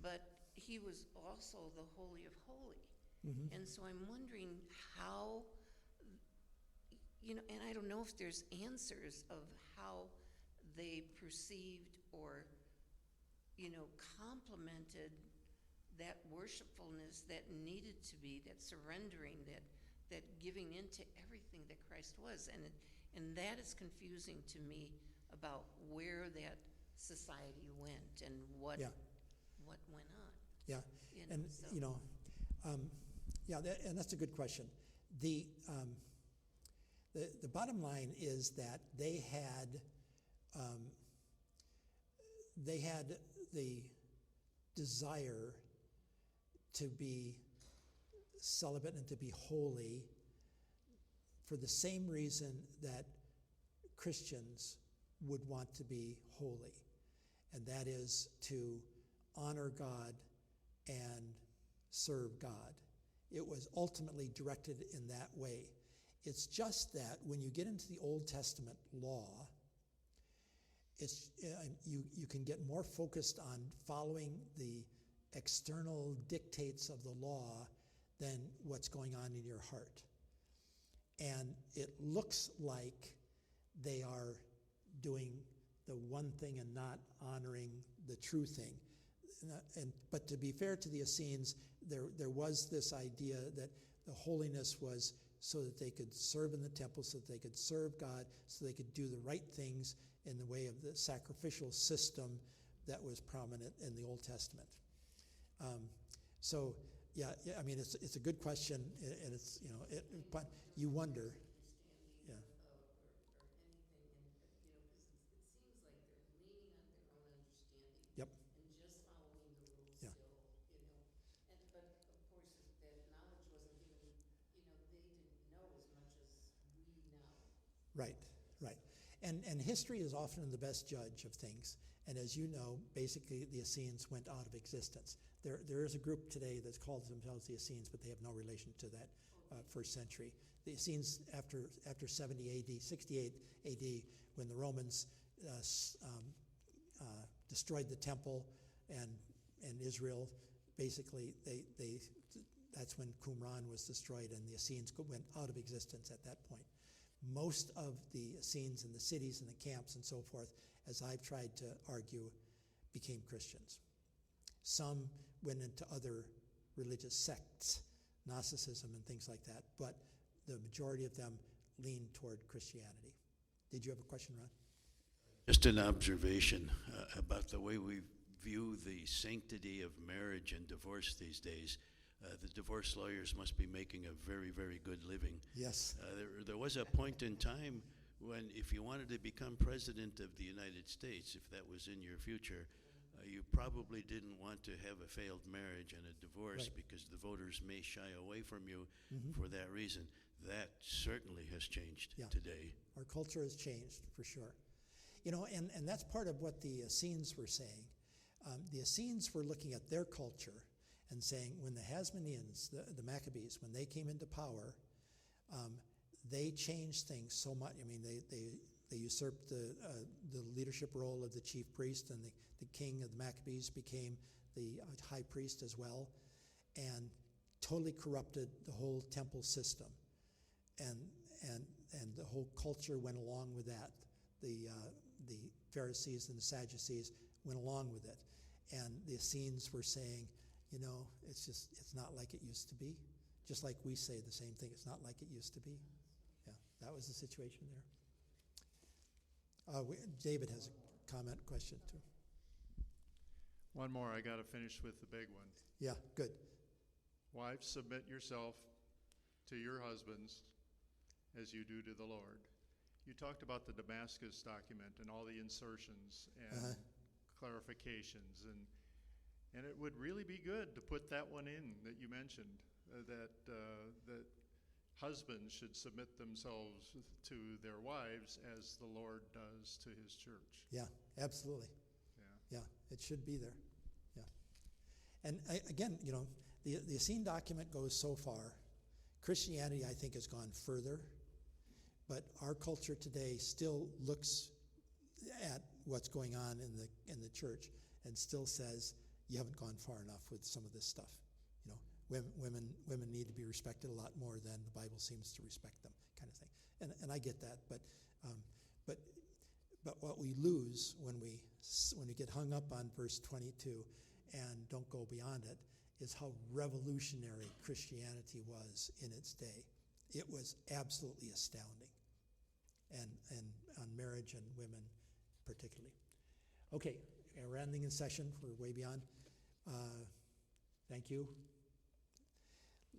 [SPEAKER 2] but he was also the Holy of Holy.
[SPEAKER 1] Mm-hmm.
[SPEAKER 2] And so I'm wondering how, and I don't know if there's answers of how they perceived or, complemented that worshipfulness that needed to be, that surrendering, that giving into everything that Christ was. And that is confusing to me about where that society went and what went on.
[SPEAKER 1] Yeah, and and that's a good question. The bottom line is that they had the desire to be celibate and to be holy for the same reason that Christians would want to be holy, and that is to honor God and serve God. It was ultimately directed in that way. It's just that when you get into the Old Testament law, you can get more focused on following the external dictates of the law than what's going on in your heart. And it looks like they are doing the one thing and not honoring the true thing. But to be fair to the Essenes, there was this idea that the holiness was so that they could serve in the temple, so that they could serve God, so they could do the right things in the way of the sacrificial system that was prominent in the Old Testament. I mean, it's a good question, and it's, but you wonder. Yeah.
[SPEAKER 2] Or anything, because it seems like they're leaning on their own understanding.
[SPEAKER 1] Yep.
[SPEAKER 2] And just following the rules
[SPEAKER 1] Yeah.
[SPEAKER 2] still, but of course, that knowledge wasn't given, they didn't know as much as we know.
[SPEAKER 1] Right. And history is often the best judge of things. And as you know, basically the Essenes went out of existence. There is a group today that calls themselves the Essenes, but they have no relation to that first century. The Essenes, after 70 AD, 68 AD, when the Romans destroyed the temple and Israel, basically that's when Qumran was destroyed, and the Essenes went out of existence at that point. Most of the Essenes in the cities and the camps and so forth, as I've tried to argue, became Christians. Some went into other religious sects, Gnosticism and things like that, but the majority of them leaned toward Christianity. Did you have a question, Ron?
[SPEAKER 4] Just an observation about the way we view the sanctity of marriage and divorce these days. The divorce lawyers must be making a very, very good living.
[SPEAKER 1] Yes.
[SPEAKER 4] There was a point in time when if you wanted to become president of the United States, if that was in your future, you probably didn't want to have a failed marriage and a divorce,
[SPEAKER 1] Right.
[SPEAKER 4] because the voters may shy away from you
[SPEAKER 1] Mm-hmm.
[SPEAKER 4] for that reason. That certainly has changed
[SPEAKER 1] Yeah.
[SPEAKER 4] today.
[SPEAKER 1] Our culture has changed, for sure. And that's part of what the Essenes were saying. The Essenes were looking at their culture and saying when the Hasmoneans, the Maccabees, when they came into power, they changed things so much. I mean, they usurped the leadership role of the chief priest, and the king of the Maccabees became the high priest as well, and totally corrupted the whole temple system. And the whole culture went along with that. The Pharisees and the Sadducees went along with it. And the Essenes were saying, it's not like it used to be. Just like we say the same thing, it's not like it used to be. Yeah, that was the situation there. David has a comment, question too.
[SPEAKER 5] One more, I got to finish with the big one.
[SPEAKER 1] Yeah, good.
[SPEAKER 5] Wives, submit yourself to your husbands as you do to the Lord. You talked about the Damascus document and all the insertions and clarifications, and it would really be good to put that one in that you mentioned, that husbands should submit themselves to their wives as the Lord does to his church.
[SPEAKER 1] Yeah, absolutely.
[SPEAKER 5] Yeah.
[SPEAKER 1] Yeah, it should be there. Yeah. And again, the Essene document goes so far. Christianity, I think, has gone further, but our culture today still looks at what's going on in the church and still says you haven't gone far enough with some of this stuff. Women need to be respected a lot more than the Bible seems to respect them, kind of thing. And I get that, but what we lose when we get hung up on verse 22 and don't go beyond it is how revolutionary Christianity was in its day. It was absolutely astounding, and on marriage and women particularly. Okay, we're ending the session. We're way beyond. Thank you.